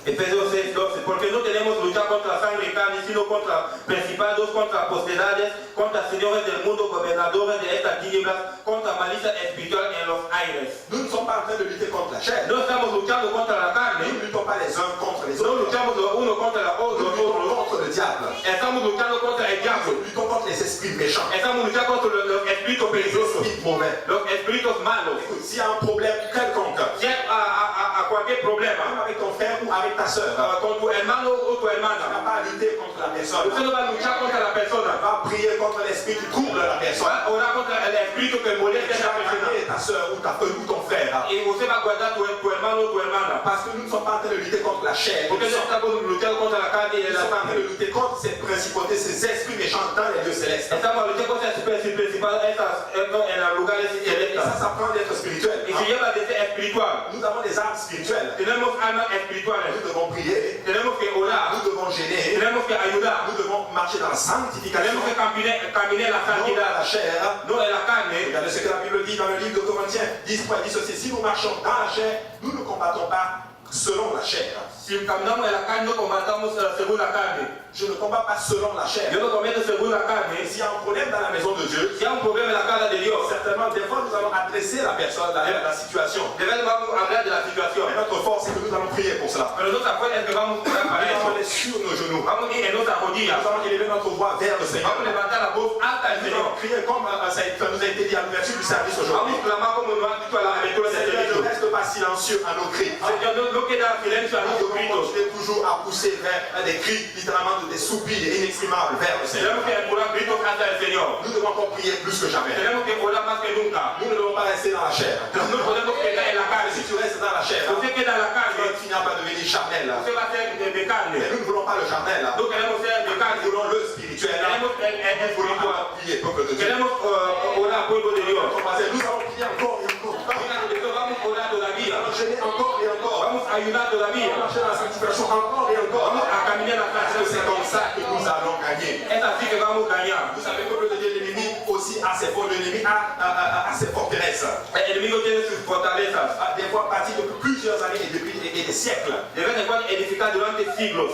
Efesios 6:12, porque no tenemos luchar contra sangre y carne, sino contra principados, contra potestades, contra señores del mundo, gobernadores de estas tinieblas, contra malicia espiritual en los aires.
Nous ne sommes pas en train de lutter contre la chair.
No estamos luchando contra la
Nous
carne,
ne luttons pas les uns contre les
no
autres.
luchamos los unos contra los
Nous
otros,
luttons contre le diable.
estamos luchando contra el diablo,
Nous luttons contre les esprits méchants,
estamos luchando contra los espíritus
les
peligrosos,
esprits mauvais.
los espíritus malos.
Écoute, s'il y a un problème quelconque,
Si hay a cualquier
même
problema,
avec ton frère ou avec ta soeur,
con tu hermano o tu
tu n'as
hermana,
pas à lutter contre la personne.
usted no va a luchar contra la
Tu
persona,
vas prier contre l'esprit qui trouble la personne.
va a orar contra el espíritu que molesta a
Tu
esa
vas
persona.
prier ta soeur ou ton frère.
Y usted va a guardar tu hermano o tu hermana.
Parce que nous ne sommes pas en train de lutter contre la chair.
Porque no estamos luchando contra la carne y
Nous
la
sommes en train
sangre.
de lutter contre ces principautés, ces esprits méchants dans les lieux célestes.
Estamos luchando contra las especies principales en los lugares
Et ça
celestes.
s'apprend d'être spirituel.
Y se llama de ser espiritual.
Nous avons des armes spirituelles.
Tenemos almas
Nous
espirituales.
devons prier.
Tenemos que orar.
Nous devons gêner.
Tenemos que ayudar.
Nous devons marcher dans la sanctification.
Tenemos que caminar la
Non dans
santidad.
la chair.
No en la carne.
Regardez ce que la Bible dit dans le livre de Corinthiens. 10 dit ceci. Si nous marchons dans la chair, nous ne combattons pas selon la chair.
Si caminamos en la carne, no combatamos según la carne.
Je ne combats pas selon la chair.
Yo no cometo según la carne.
Et s'il y a un problème dans la maison de Dieu,
Si hay un problema en la casa de Dios,
certainement, des fois, nous allons adresser la personne, la situation.
de vez vamos a hablar de la situación.
Mais notre force, c'est que nous allons prier pour cela.
Pero nuestra fuerza es que vamos a orar para
Nous allons
eso.
aller sur nos genoux.
Vamos a ir en nuestras rodillas.
Nous allons élever notre voix vers le Seigneur.
Vamos a levantar la voz hasta el
Nous
Señor.
allons crier comme ça nous a été dit à l'ouverture du service aujourd'hui.
Vamos a clamar como nos han dicho a la abertura del
Seigneur, ne
servicio.
reste pas silencieux à nos cris.
Señor, no queda silencio a
Nous
nuestros
devons
gritos.
continuer toujours à pousser vers des cris, littéralement des soupirs inexprimables vers le Seigneur.
Tenemos que empujar gritos hasta el Señor.
Nous devons encore prier plus que jamais.
Tenemos que orar más que nunca.
Nous ne devons pas rester dans la chair.
No podemos quedar en la
Si
carne.
tu restes dans la chair,
Usted queda en la
tu vas
carne,
finir par devenir charnel.
usted va a ser de carne.
Mais nous ne voulons pas le charnel.
No queremos ser de
Nous
carne.
voulons le spirituel.
Queremos el
Nous voulons
espiritual.
encore prier, peuple de Dieu.
Queremos orar al pueblo de Dios.
Nous allons prier encore et encore.
Vamos a orar
Nous
todavía.
allons gêner encore et encore.
Vamos a ayudar
Nous
todavía.
allons marcher dans la sanctification encore et encore.
Vamos a caminar la
Parce que c'est
santidad.
comme ça que nous allons gagner.
Es así que vamos a ganar.
Vous savez, peuple de Dieu, l'ennemi aussi a ses forces, l'ennemi a ses forteresses.
El enemigo tiene sus fortalezas.
Des fois bâties depuis plusieurs années et des siècles.
De vez en cuando edificar durante siglos.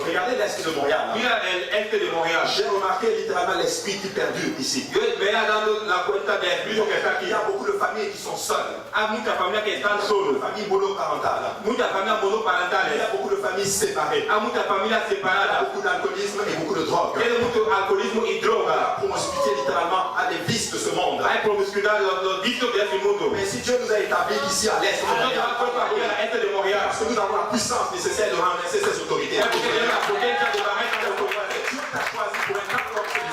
Regardez l'Est de Montréal.
Mira el este de Montréal.
J'ai remarqué littéralement l'esprit qui perdure ici.
Yo me he dado la cuenta del espíritu que está
Il
aquí.
y a beaucoup de familles qui sont seules.
Hay muchas familias que están solos.
Familles monoparentales.
Muchas familias
Il y
monoparentales.
a beaucoup de familles séparées.
Hay muchas familias
Il y a
separadas.
beaucoup d'alcoolisme et beaucoup de drogue.
Tiene mucho alcoholismo y
La
droga.
promiscuité littéralement à des vices de ce monde.
Hay promiscuidad, los vicios de este mundo.
Mais si Dieu nous a établis ici à l'Est de
Nosotros
Montréal,
hemos puesto aquí al este de Montréal.
parce que nous avons la puissance nécessaire de renverser ces autorités.
Es porque tenemos la potencia de barrer a los
Dieu t'a choisi pour être comme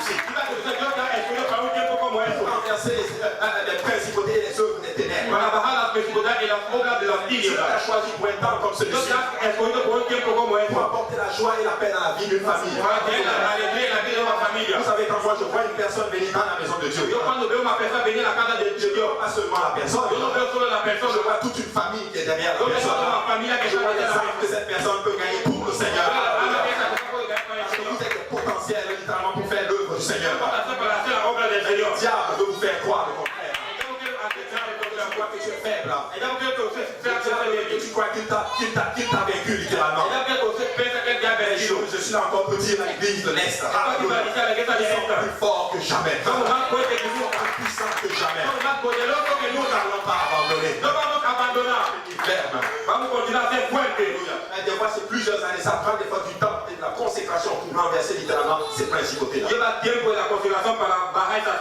de las obras de los
Dieu
niños.
t'a choisi pour un temps comme
Dios
celui-ci,
te ha escogido por un tiempo como este.
pour apporter la joie et la paix dans la vie d'une famille.
Para tener la alegría en la vida de una familia.
Vous savez, quand moi je vois une personne venir dans la maison de Dieu,
Yo cuando veo una persona venir a la casa de
je ne
Dios,
vois pas seulement la personne,
yo no veo solo la
je
persona,
vois toute une famille qui est derrière la
yo veo
personne.
toda una familia que
Je
está
vois les
detrás de la
âmes que cette personne peut gagner pour le Seigneur. Parce que vous êtes le potentiel littéralement pour faire l'œuvre du Seigneur.
para hacer la obra del
Le
Señor.
diable veut vous faire croire le contraire.
Yo no quiero aceptar el
Tu
contrario.
crois que tu es faible.
Ella no quiere que usted
Tu
sea capaz de
tu crois qu'il t'a vaincu littéralement.
Ella quiere que usted piense que ya ha
Et
vencido.
je suis là encore pour dire à l'église de l'Est.
Estoy aquí para decir a la iglesia de
Ils sont
esta.
plus forts que jamais.
Somos más fuertes que nunca.
Plus puissants que jamais.
Somos más poderosos que
Nous
nunca.
n'allons pas abandonner.
No vamos a abandonar.
Ferme.
Vamos a continuar a ser fuertes.
Des fois, c'est plusieurs années, ça prend des fois du temps et de la consécration pour renverser littéralement ces principautés-là.
Lleva tiempo de la consideración para bajar esas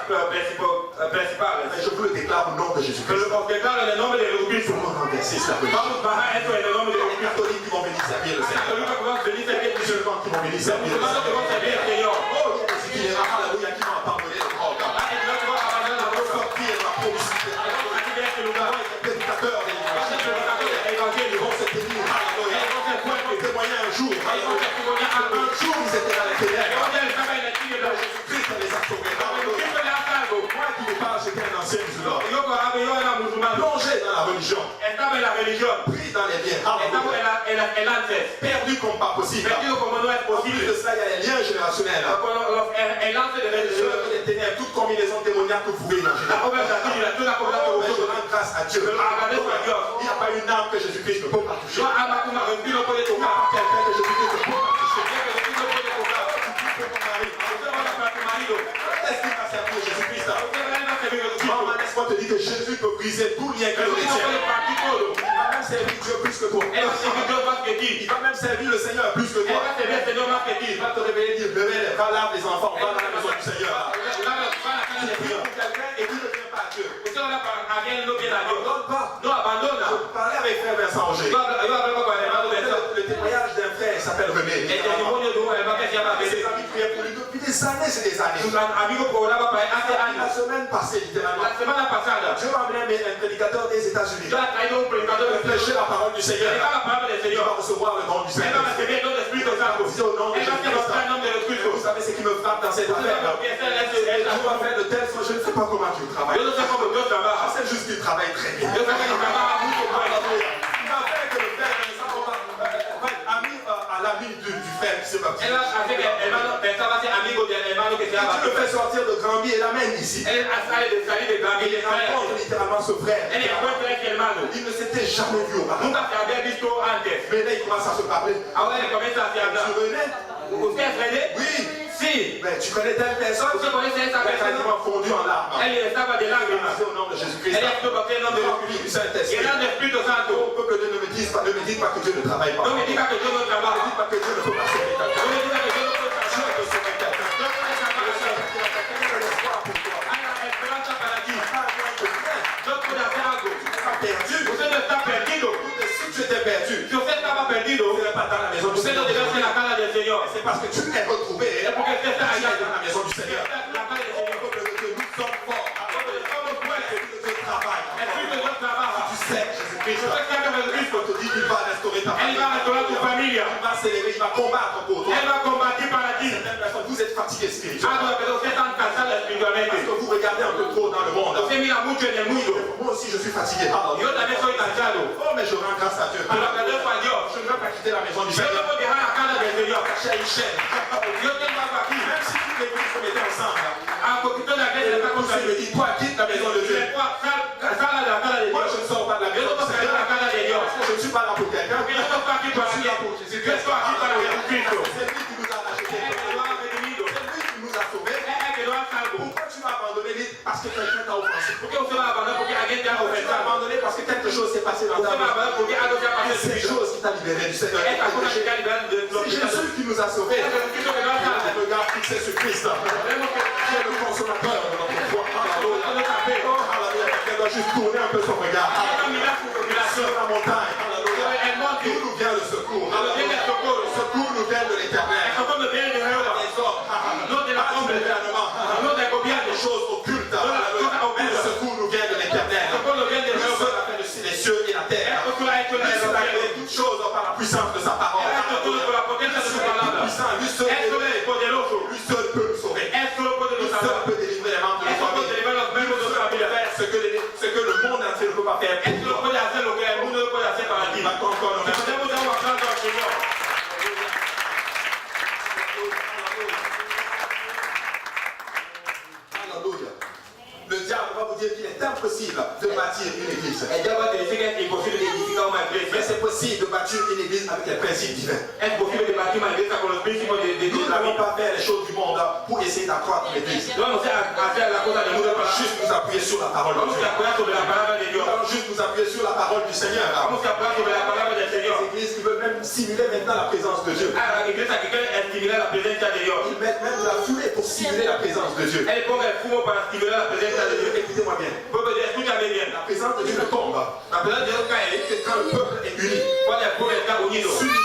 principales.
Mais je vous le déclare au nom de
Que
Jésus-Christ.
lo declaro en el nombre de Jesucristo.
Nous allons renverser cela.
Vamos a bajar eso en el nombre de
Les
Jesucristo.
catholiques qui vont venir servir le
Los
Seigneur.
católicos que van a venir a servir
Les musulmans qui vont venir
Los
servir le
musulmanes que
Seigneur.
van a servir al Señor.
Oh, il y a des itinérants, alléluia, qui vont abandonner le corps.
Hay que que van a abandonar la
Ils vont
ropa.
sortir de la promiscuité.
Vamos a salir de este
Nous
lugar.
avons été prédicateurs des
Vamos a ser
évangiles.
predicadores del
Ils
evangelio.
vont se tenir, alléluia.
Ellos van a ser
Ils vont
fuertes.
témoigner un jour,
Ellos van a
alléluia.
testimoniar
Un
algo.
jour, ils étaient dans les
Que
ténèbres.
un día estaban en la tiniebla.
Jésus-Christ les a sauvés.
Pero
Alléluia.
Cristo le da algo.
Moi qui vous parle, j'étais un ancien musulman.
Yo era musulmán.
Plongé dans la religion,
Estaba en la religión.
pris dans les liens,
Estamos
alléluia.
en antes.
Perdu comme pas possible.
Perdido como no es
En plus
posible.
de cela, il y a les liens générationnels.
El antes de
Ceux
religión.
des ténèbres, toute combinaison démoniaque que vous pouvez imaginer.
La obra de la tiniebla, tú la cobras
Oh,
por
mais je
vosotros.
rends grâce à Dieu.
Agradezco a Dios.
Il n'y a pas une âme que Jésus-Christ ne peut pas toucher.
No ama una respiro puede
Il n'y a
tocar.
pas quelqu'un que Jésus-Christ ne peut pas toucher.
Jesucristo puede tocar.
Tu peux ton mari.
Usted va a para tu marido.
Est-ce qu'il va servir Jésus-Christ?
Usted va a servir a Jesucristo.
Maman, laisse-moi te dire que Jésus peut briser tout lien que le
Jesucristo
tien.
puede partir todo.
Il va même servir Dieu plus que toi.
Él va a servir Dios más que ti.
Il va même servir le Seigneur plus que
Él
toi.
va a servir al Señor más que ti.
Il va te réveiller et dire, réveille, va lave les enfants, va dans la maison du Seigneur.
Va a la casa
Il
del
prie
Señor.
pour quelqu'un et il ne vient pas à Dieu.
Usted ora para alguien no viene a
Ne
Dios.
donne pas.
No abandona.
Je parlais avec frère Vincent Auger.
Yo hablaba con el hermano Benzo.
Le témoignage d'un frère s'appelle René.
El testimonio de un hermano que se llama
Ses
Benzo.
amis priaient pour lui depuis des années, c'est des années.
Sus amigos oraba para él hace
La
años.
semaine passée, littéralement,
La semana pasada,
Dieu m'a amené un prédicateur des États-Unis.
yo he traído un predicador de
Prêcher la parole du Seigneur.
predicar la palabra del
Il
Señor.
va recevoir le don du
Él va a
Seigneur.
recibir el don del Espíritu Santo.
Disons au nom de
Él va a
Jésus-Christ.
el nombre de Jesucristo.
Vous savez ce qui me frappe dans cette affaire. Dieu m'a fait de telle sorte, je ne sais pas comment Dieu travaille.
Yo no sé cómo Dios
Je
trabaja.
sais juste qu'il travaille très bien.
Yo sé que él trabaja mucho bueno.
Il m'a fait que le frère va être ami à l'ami du frère qui s'est baptisé.
Él va a hacer que el hermano pensaba ser amigo del hermano que se llama.
Dieu le fait sortir de Granby et l'amène ici.
Él sale de salir de Granby.
Il rencontre littéralement ce frère.
Él encuentra a ese hermano.
Il ne s'était jamais vu auparavant.
Nunca se había visto antes.
Mais là, il commence à se parler.
Ahora le comienza a
Tu
hablar.
venais?
¿Usted es René?
Oui.
Sí.
Mais tu connais telle personne?
¿Usted conoce a esa
Elle a
persona?
quasiment fondu en larmes.
Él estaba de lágrimas.
Au nom de Jésus-Christ.
Él estuvo aquí en nombre de
Rempli du
Jesucristo.
Saint-Esprit.
Lleno del Espíritu Santo.
Au peuple de Dieu, ne me dites pas que Dieu ne travaille pas.
No me diga que Dios no
Ne me
trabaja.
dites pas que Dieu ne peut pas sauver quelqu'un.
No me diga que Dios no puede
Dieu
trabajar.
peut sauver quelqu'un.
Dios puede salvar a alguien.
Quelqu'un a l'espoir pour toi.
Hay la esperanza para ti.
Pas loin de rien.
Dios puede hacer algo.
Tu n'es pas perdu.
Usted no está perdido.
Si tu étais perdu,
Si usted estaba perdido,
tu n'es pas dans la maison du
usted no
Seigneur.
debe ser la cara del Señor.
C'est parce que tu es retrouvé.
Es porque usted está allá
dans la maison du Seigneur.
La cara del
Au
Señor.
peuple de Dieu, nous sommes forts.
Somos fuertes.
L'Esprit de Dieu travaille.
El Espíritu de Dios trabaja.
Tu sais, Jésus-Christ.
Usted sabe de Cristo.
On te dit qu'il va restaurer ta
Él
famille.
va a restaurar tu familia.
Il va s'élever, il va combattre pour toi.
Él va a combatir para ti.
Certaines personnes, vous êtes fatigués spirituellement.
Algo que usted está cansado espiritualmente.
Parce que vous regardez un peu trop dans le monde.
Usted mira mucho en el mundo.
Moi aussi, je suis fatigué.
Yo también soy cansado.
Oh, mais je rends grâce à Dieu.
Pero agradezco a Dios.
Je ne vais pas quitter la maison du
Yo no
Seigneur.
voy a dejar la cara del Señor.
J'ai une chaîne.
Yo tengo algo aquí.
Même si toutes les églises se mettaient ensemble,
A poquito de la iglesia está
comme
contra
il me dit, toi, quitte la maison de Dieu.
Sala de la cara de
Moi,
Dios.
je ne sors pas de la
Yo
maison
no
du
voy a salir de la
Seigneur.
cara de Dios.
Je ne suis pas là pour quelqu'un.
Porque yo no estoy aquí para
Je suis là pour
alguien.
Jésus.
Yo estoy aquí para Jesucristo.
C'est lui qui nous a rachetés.
Él que lo ha redimido.
C'est lui qui nous a sauvés.
Él que lo ha salvo.
Pourquoi tu m'as abandonné? Parce que quelqu'un t'a offensé.
¿Por qué usted va a abandonar? Porque alguien te ha
Tu m'as
ofensado.
abandonné parce que quelque chose s'est passé dans
Usted
ta
va a
vie.
abandonar porque algo te ha pasado en su
C'est
vida.
chose qui t'a libéré du Seigneur.
Esta cosa que te ha liberado de los
C'est
pecados.
Jésus qui nous a sauvés.
Es Jesucristo que lo ha salvo.
Le regard fixé sur Christ.
Tenemos que
Qui est le consommateur de notre foi. Alléluia.
no saber.
Oh, alléluia. Quelqu'un doit juste tourner un peu son regard.
Quiero mirar su
Sur
revelación.
la montagne. Alléluia.
El monte.
D'où nous vient le secours?
Donde viene el socorro.
Le secours nous vient de l'éternel.
El socorro viene de Jehová.
Des hommes.
No de la
Pas du
hombre.
gouvernement.
No del gobierno.
Des choses occultes.
No de las cosas
Mais le
ocultas.
secours nous vient de l'éternel.
El socorro viene de
Le
Jehová.
seul a fait les cieux et ce que le monde entier ne peut pas faire.
Est-ce que lo puede hacer lo que el mundo no puede hacer para ti?
Va encore, on a-
Podemos dar un aplauso al Señor.
Alléluia. Le diable va vous dire qu'il est impossible de bâtir une église.
El diablo va a decir que es imposible de edificar una
Mais
iglesia.
c'est possible de bâtir une église avec les principes divins.
Es posible de bâtir una iglesia con los principios de
Nous ne
la
devons
vida.
pas faire les choses du monde pour essayer d'accroître l'église.
No vamos a hacer la cosa del
Nous
mundo
devons
para
juste nous appuyer sur la parole de
vamos
Dieu.
a apoyar sobre la palabra de
Nous
Dios.
allons juste nous appuyer sur la parole du Seigneur.
Vamos a apoyar sobre la palabra del Señor.
Les églises qui veulent même simuler maintenant la présence de Dieu.
Ah, la iglesia que quiere estimular la presencia de Dios.
Ils mettent même de la fumée pour simuler la présence de Dieu.
Él ponga el fumo para estimular la presencia de Dios.
Écoutez-moi bien.
Pueblo de Dios, escúchame bien.
La présence de Dieu ne tombe.
La presencia de Dios cae.
C'est quand le peuple est uni.
Cuando el pueblo está unido,
S'unit.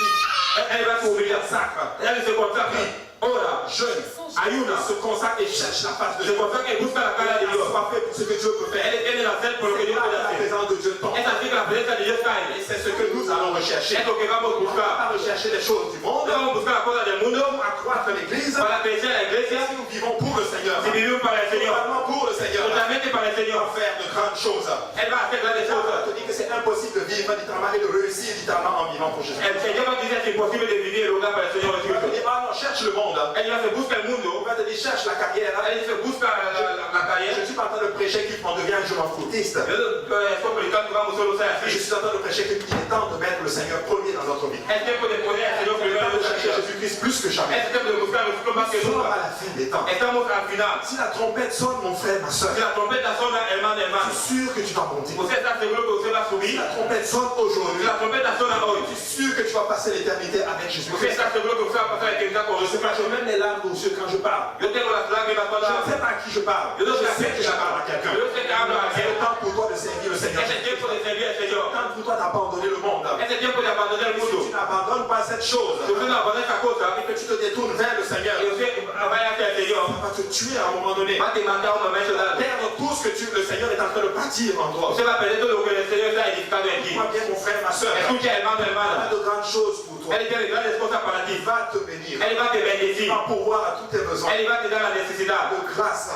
él va a subir al
Sacre.
Él se consacra, ora,
Jeune.
ayuna,
Se consacre et cherche la face de
se
Dieu.
consacra y busca la cara de
Il
Dios.
n'est pas fait pour ce que Dieu peut faire.
Él tiene la sed por lo que
C'est
Dios
là
puede
que la
hacer.
présence de Dieu tombe.
Es así que la presencia de Dios
Et
cae.
c'est ce que nous allons rechercher.
Es lo que vamos a
On ne va
buscar.
pas rechercher les choses du monde.
No vamos a buscar la cosa del mundo
Pour accroître l'église.
para crecer la iglesia.
Si nous vivons pour le Seigneur.
Si vivimos para el Señor,
Totalement pour le Seigneur.
totalmente para el
Il
Señor,
va faire de grandes choses.
Él va a hacer grandes
On
cosas.
te dit que c'est impossible de vivre littéralement et de réussir littéralement en vivant pour Jésus.
El Señor va a decir es imposible de vivir el lugar para el Señor
On va te
Jesucristo.
dire, ah non, cherche le monde.
Él se busca el
On
mundo,
va te dire, cherche la carrière.
él se busca la
Je
carrera.
ne suis pas en train de prêcher qu'il en devient un je m'en foutiste.
Yo estoy predicando que vamos solo a ser
Je
así.
suis en train de prêcher qu'il est temps de mettre le Seigneur premier dans notre vie.
Es tiempo de poner al Señor
Il est
primero
temps
en
de
nuestra
chercher
vida.
Jésus-Christ plus que jamais.
Es tiempo de buscar a Jesucristo más que
Nous sommes
nunca.
à la fin des temps.
Estamos al final.
Si la trompette sonne, mon frère, ma soeur,
Si la trompeta suena, hermano,
je
hermano,
suis sûr que tu vas monter.
usted está seguro que usted va a
Si
subir.
la trompette sonne
Si
aujourd'hui,
la trompeta suena hoy,
je suis sûr que tu vas passer l'éternité avec
usted
Jésus-Christ.
está seguro que usted va a pasar la eternidad con
Je sais pas,
Jesucristo.
j'ai même les larmes aux yeux quand je parle.
Yo tengo las lágrimas
Je
cuando
ne
hablo.
sais pas à qui je parle.
Yo no
Je
sé a
sais
quién
que je parle à quelqu'un.
Yo sé que hablo a
C'est
alguien.
le temps pour toi de servir le Seigneur.
Es el tiempo de servir al Señor.
Quand pour toi d'abandonner le monde.
Es el tiempo de abandonar el
Si
mundo.
tu n'abandonnes pas cette chose
Si usted no abandona esa cosa
et que tu te détournes vers le Seigneur,
y usted vaya hacia el Señor,
ça va te tuer à un moment donné.
va a te matar un momento dado.
Perdre tout ce que le Seigneur est en train de bâtir en toi.
Usted va a perder todo lo que el Señor está edificando en ti.
Moi bien mon frère, ma soeur,
Escucha, hermano,
il
hermana.
a de grandes choses pour toi.
Él tiene grandes cosas para ti.
Il va te bénir.
Él va a te
Il
bendecir.
va pourvoir à tous tes besoins.
Él va a te dar la necesidad.
De grâce.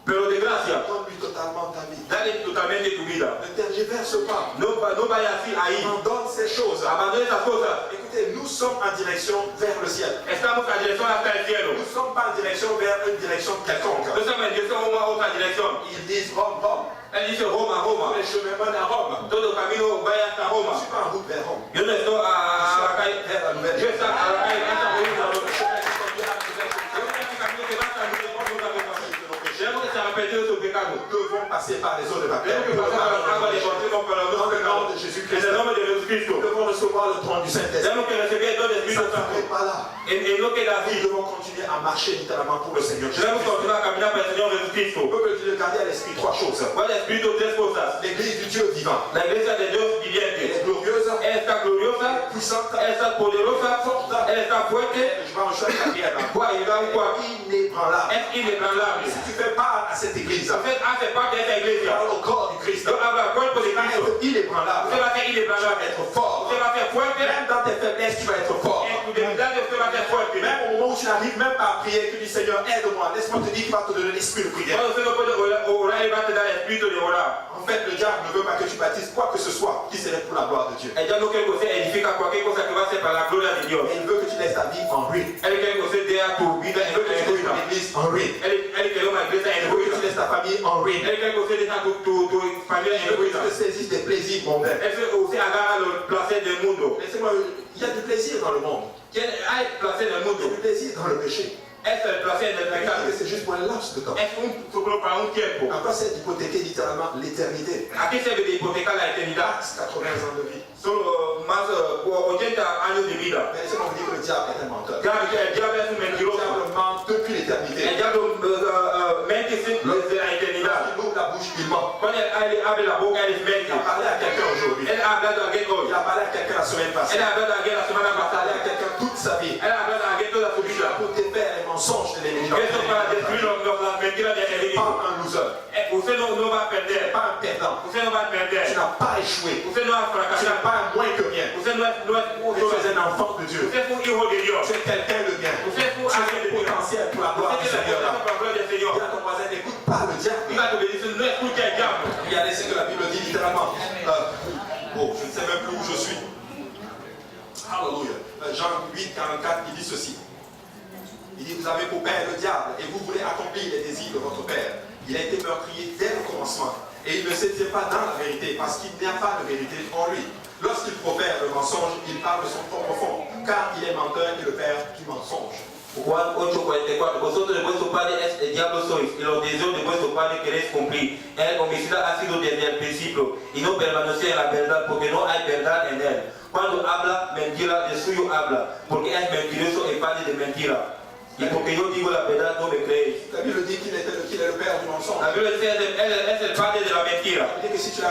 Pero de gracia,
Donne-lui totalement ta vie.
dale totalmente tu vida.
Ne tergiverse pas.
No vayas así ahí.
Abandonne ces choses.
Abandona esas cosas.
Écoutez, nous sommes en direction vers le ciel.
Estamos en dirección hasta el cielo.
Nous ne sommes pas en direction vers une direction quelconque.
No estamos en dirección a otra dirección.
Ils disent Rome, Rome.
Él dice Roma,
Tous
Roma.
les chemins mènent à Rome.
Todo camino vaya hasta
Je ne
Roma.
suis pas en route vers Rome.
Yo no estoy a la calle.
Vers la nouvelle.
Yo estoy a la calle. Esta
Le
colina.
chemin qui conduit à la nouvelle.
Yo no estoy camino que va hasta el cielo. Tenemos que se arrepentir de sus pecados.
Nous devons passer par les eaux de baptême.
Tenemos que pasar por las aguas de bautismo para los
Dans le nom
pecados.
de
En
Jésus-Christ.
el nombre de Jesucristo.
Nous devons recevoir le trône du Saint-Esprit.
Tenemos que recibir el don del
Ça
Espíritu
ne
Santo.
s'arrête pas là.
En lo que da
Nous
así.
devons continuer à marcher littéralement pour le Seigneur
Tenemos que
Jésus-Christ.
continuar a caminar para el Señor Jesucristo.
On peut le garder à l'esprit trois choses.
¿Cuál es el Espíritu? Tres cosas.
L'église du Dieu vivant.
La iglesia de Dios
Elle
viviente.
est glorieuse,
Él está gloriosa,
puissante.
Él está poderosa, Él está fuerte,
Je vais en choisir la prière.
puede ayudar un cuarto.
Inébranlable.
Es inigualable.
Si tu fais part à cette église,
Usted hace parte de esa iglesia.
parle au corps du Christ.
Yo hablo al cuerpo de
Tu vas
Cristo.
être inébranlable.
Usted va a ser
Tu vas
inigualable.
être fort.
Usted va a ser fuerte.
Même dans tes faiblesses, tu vas être fort.
En tu debilidad usted va a ser fuerte.
Même au moment où tu n'arrives même pas à prier, tu dis Seigneur, aide-moi. Laisse-moi te dire qu'il va te donner l'esprit de prière.
Cuando usted no puede orar, Él va a te dar el espíritu de orar.
En fait, le diable ne veut pas que tu baptises quoi que ce soit qui serait pour la gloire de Dieu.
El diablo quiere que usted edifica cualquier cosa que va a ser para la gloria de Dios.
Et il veut que tu laisses ta vie en ruine.
Él quiere que usted dé tu vida
Il veut que tu
en
laisses
ruina.
ton église en ruine.
Él quiere una iglesia
Il
en
veut que tu
ruina.
laisses ta famille en ruine.
Él quiere que usted deje tu familia
Il
en
veut que
ruina.
tu te saisisses des plaisirs mondains.
Él quiere que usted agarra los placeres del mundo.
Laissez-moi, il y a du plaisir dans le monde.
Hay placer del
Il y a
mundo.
du plaisir dans le péché.
Es el placer del
Mais
pecado.
c'est juste pour un laps de temps.
Es solo para un tiempo.
À quoi sert d'hypothéquer littéralement l'éternité?
Aquí se debe hipotecar la eternidad.
Max 80 ans de vie.
Solo más 80 años de vida.
Mais laissez-moi vous dire que le diable est un menteur.
Claro que el diablo es un
Le
mentiroso.
diable ment depuis l'éternité.
El diablo mente desde la eternidad.
Il ouvre la bouche, il ment.
Cuando él abre la boca, él
Il
mente.
a parlé à quelqu'un aujourd'hui.
Él ha hablado a alguien hoy.
Il a parlé à quelqu'un la semaine passée.
Él ha hablado a alguien la semana
Il a parlé
pasada.
à quelqu'un toute sa vie.
Él ha hablado a alguien toda su
Il a
vida.
pour défaire les mensonges de l'ennemi.
Esto es para destruir las mentiras del enemigo.
Pas un loser.
Usted no va a perder.
Pas un perdant.
Usted no va a
Tu
perder.
n'as pas échoué.
Usted no va a
Tu
fracasar.
n'as pas un moins que rien.
Usted no es
Tu es un enfant de Dios.
Usted es un hijo de Dios.
Tu es quelqu'un de bien.
Usted es un
Tu
ángel
as
de
un
Dios.
potentiel pour la gloire
Usted
du
tiene
Seigneur.
la gloria del
Dis
Señor.
à ton voisin, n'écoute pas le diable.
Diga a tu vecino, no escuche al diablo.
Il y littéralement. Oh, je ne sais même plus où je suis. Alléluia. Jean 8, 44, il dit ceci. Il dit, vous avez pour père le diable et vous voulez accomplir les désirs de votre père. Il a été meurtrier dès le commencement et il ne se tient pas dans la vérité parce qu'il n'y a pas de vérité en lui. Lorsqu'il profère le mensonge, il parle de son propre fond, car il est menteur et le père du mensonge.
Juan 8:44, vosotros de vuestro padre es el diablo sois, y los deseos de vuestro padre queréis cumplir. El homicida ha sido desde el principio, y no permanece en la verdad, porque no hay verdad en él. Cuando habla mentira, de suyo habla, porque es mentiroso y padre de mentira. Y porque yo digo la verdad, no me creéis.
La Bible dit qu'il est le père du mensonge.
La Biblia dice, él es el padre de la mentira.
Ça veut dire que si tu l'as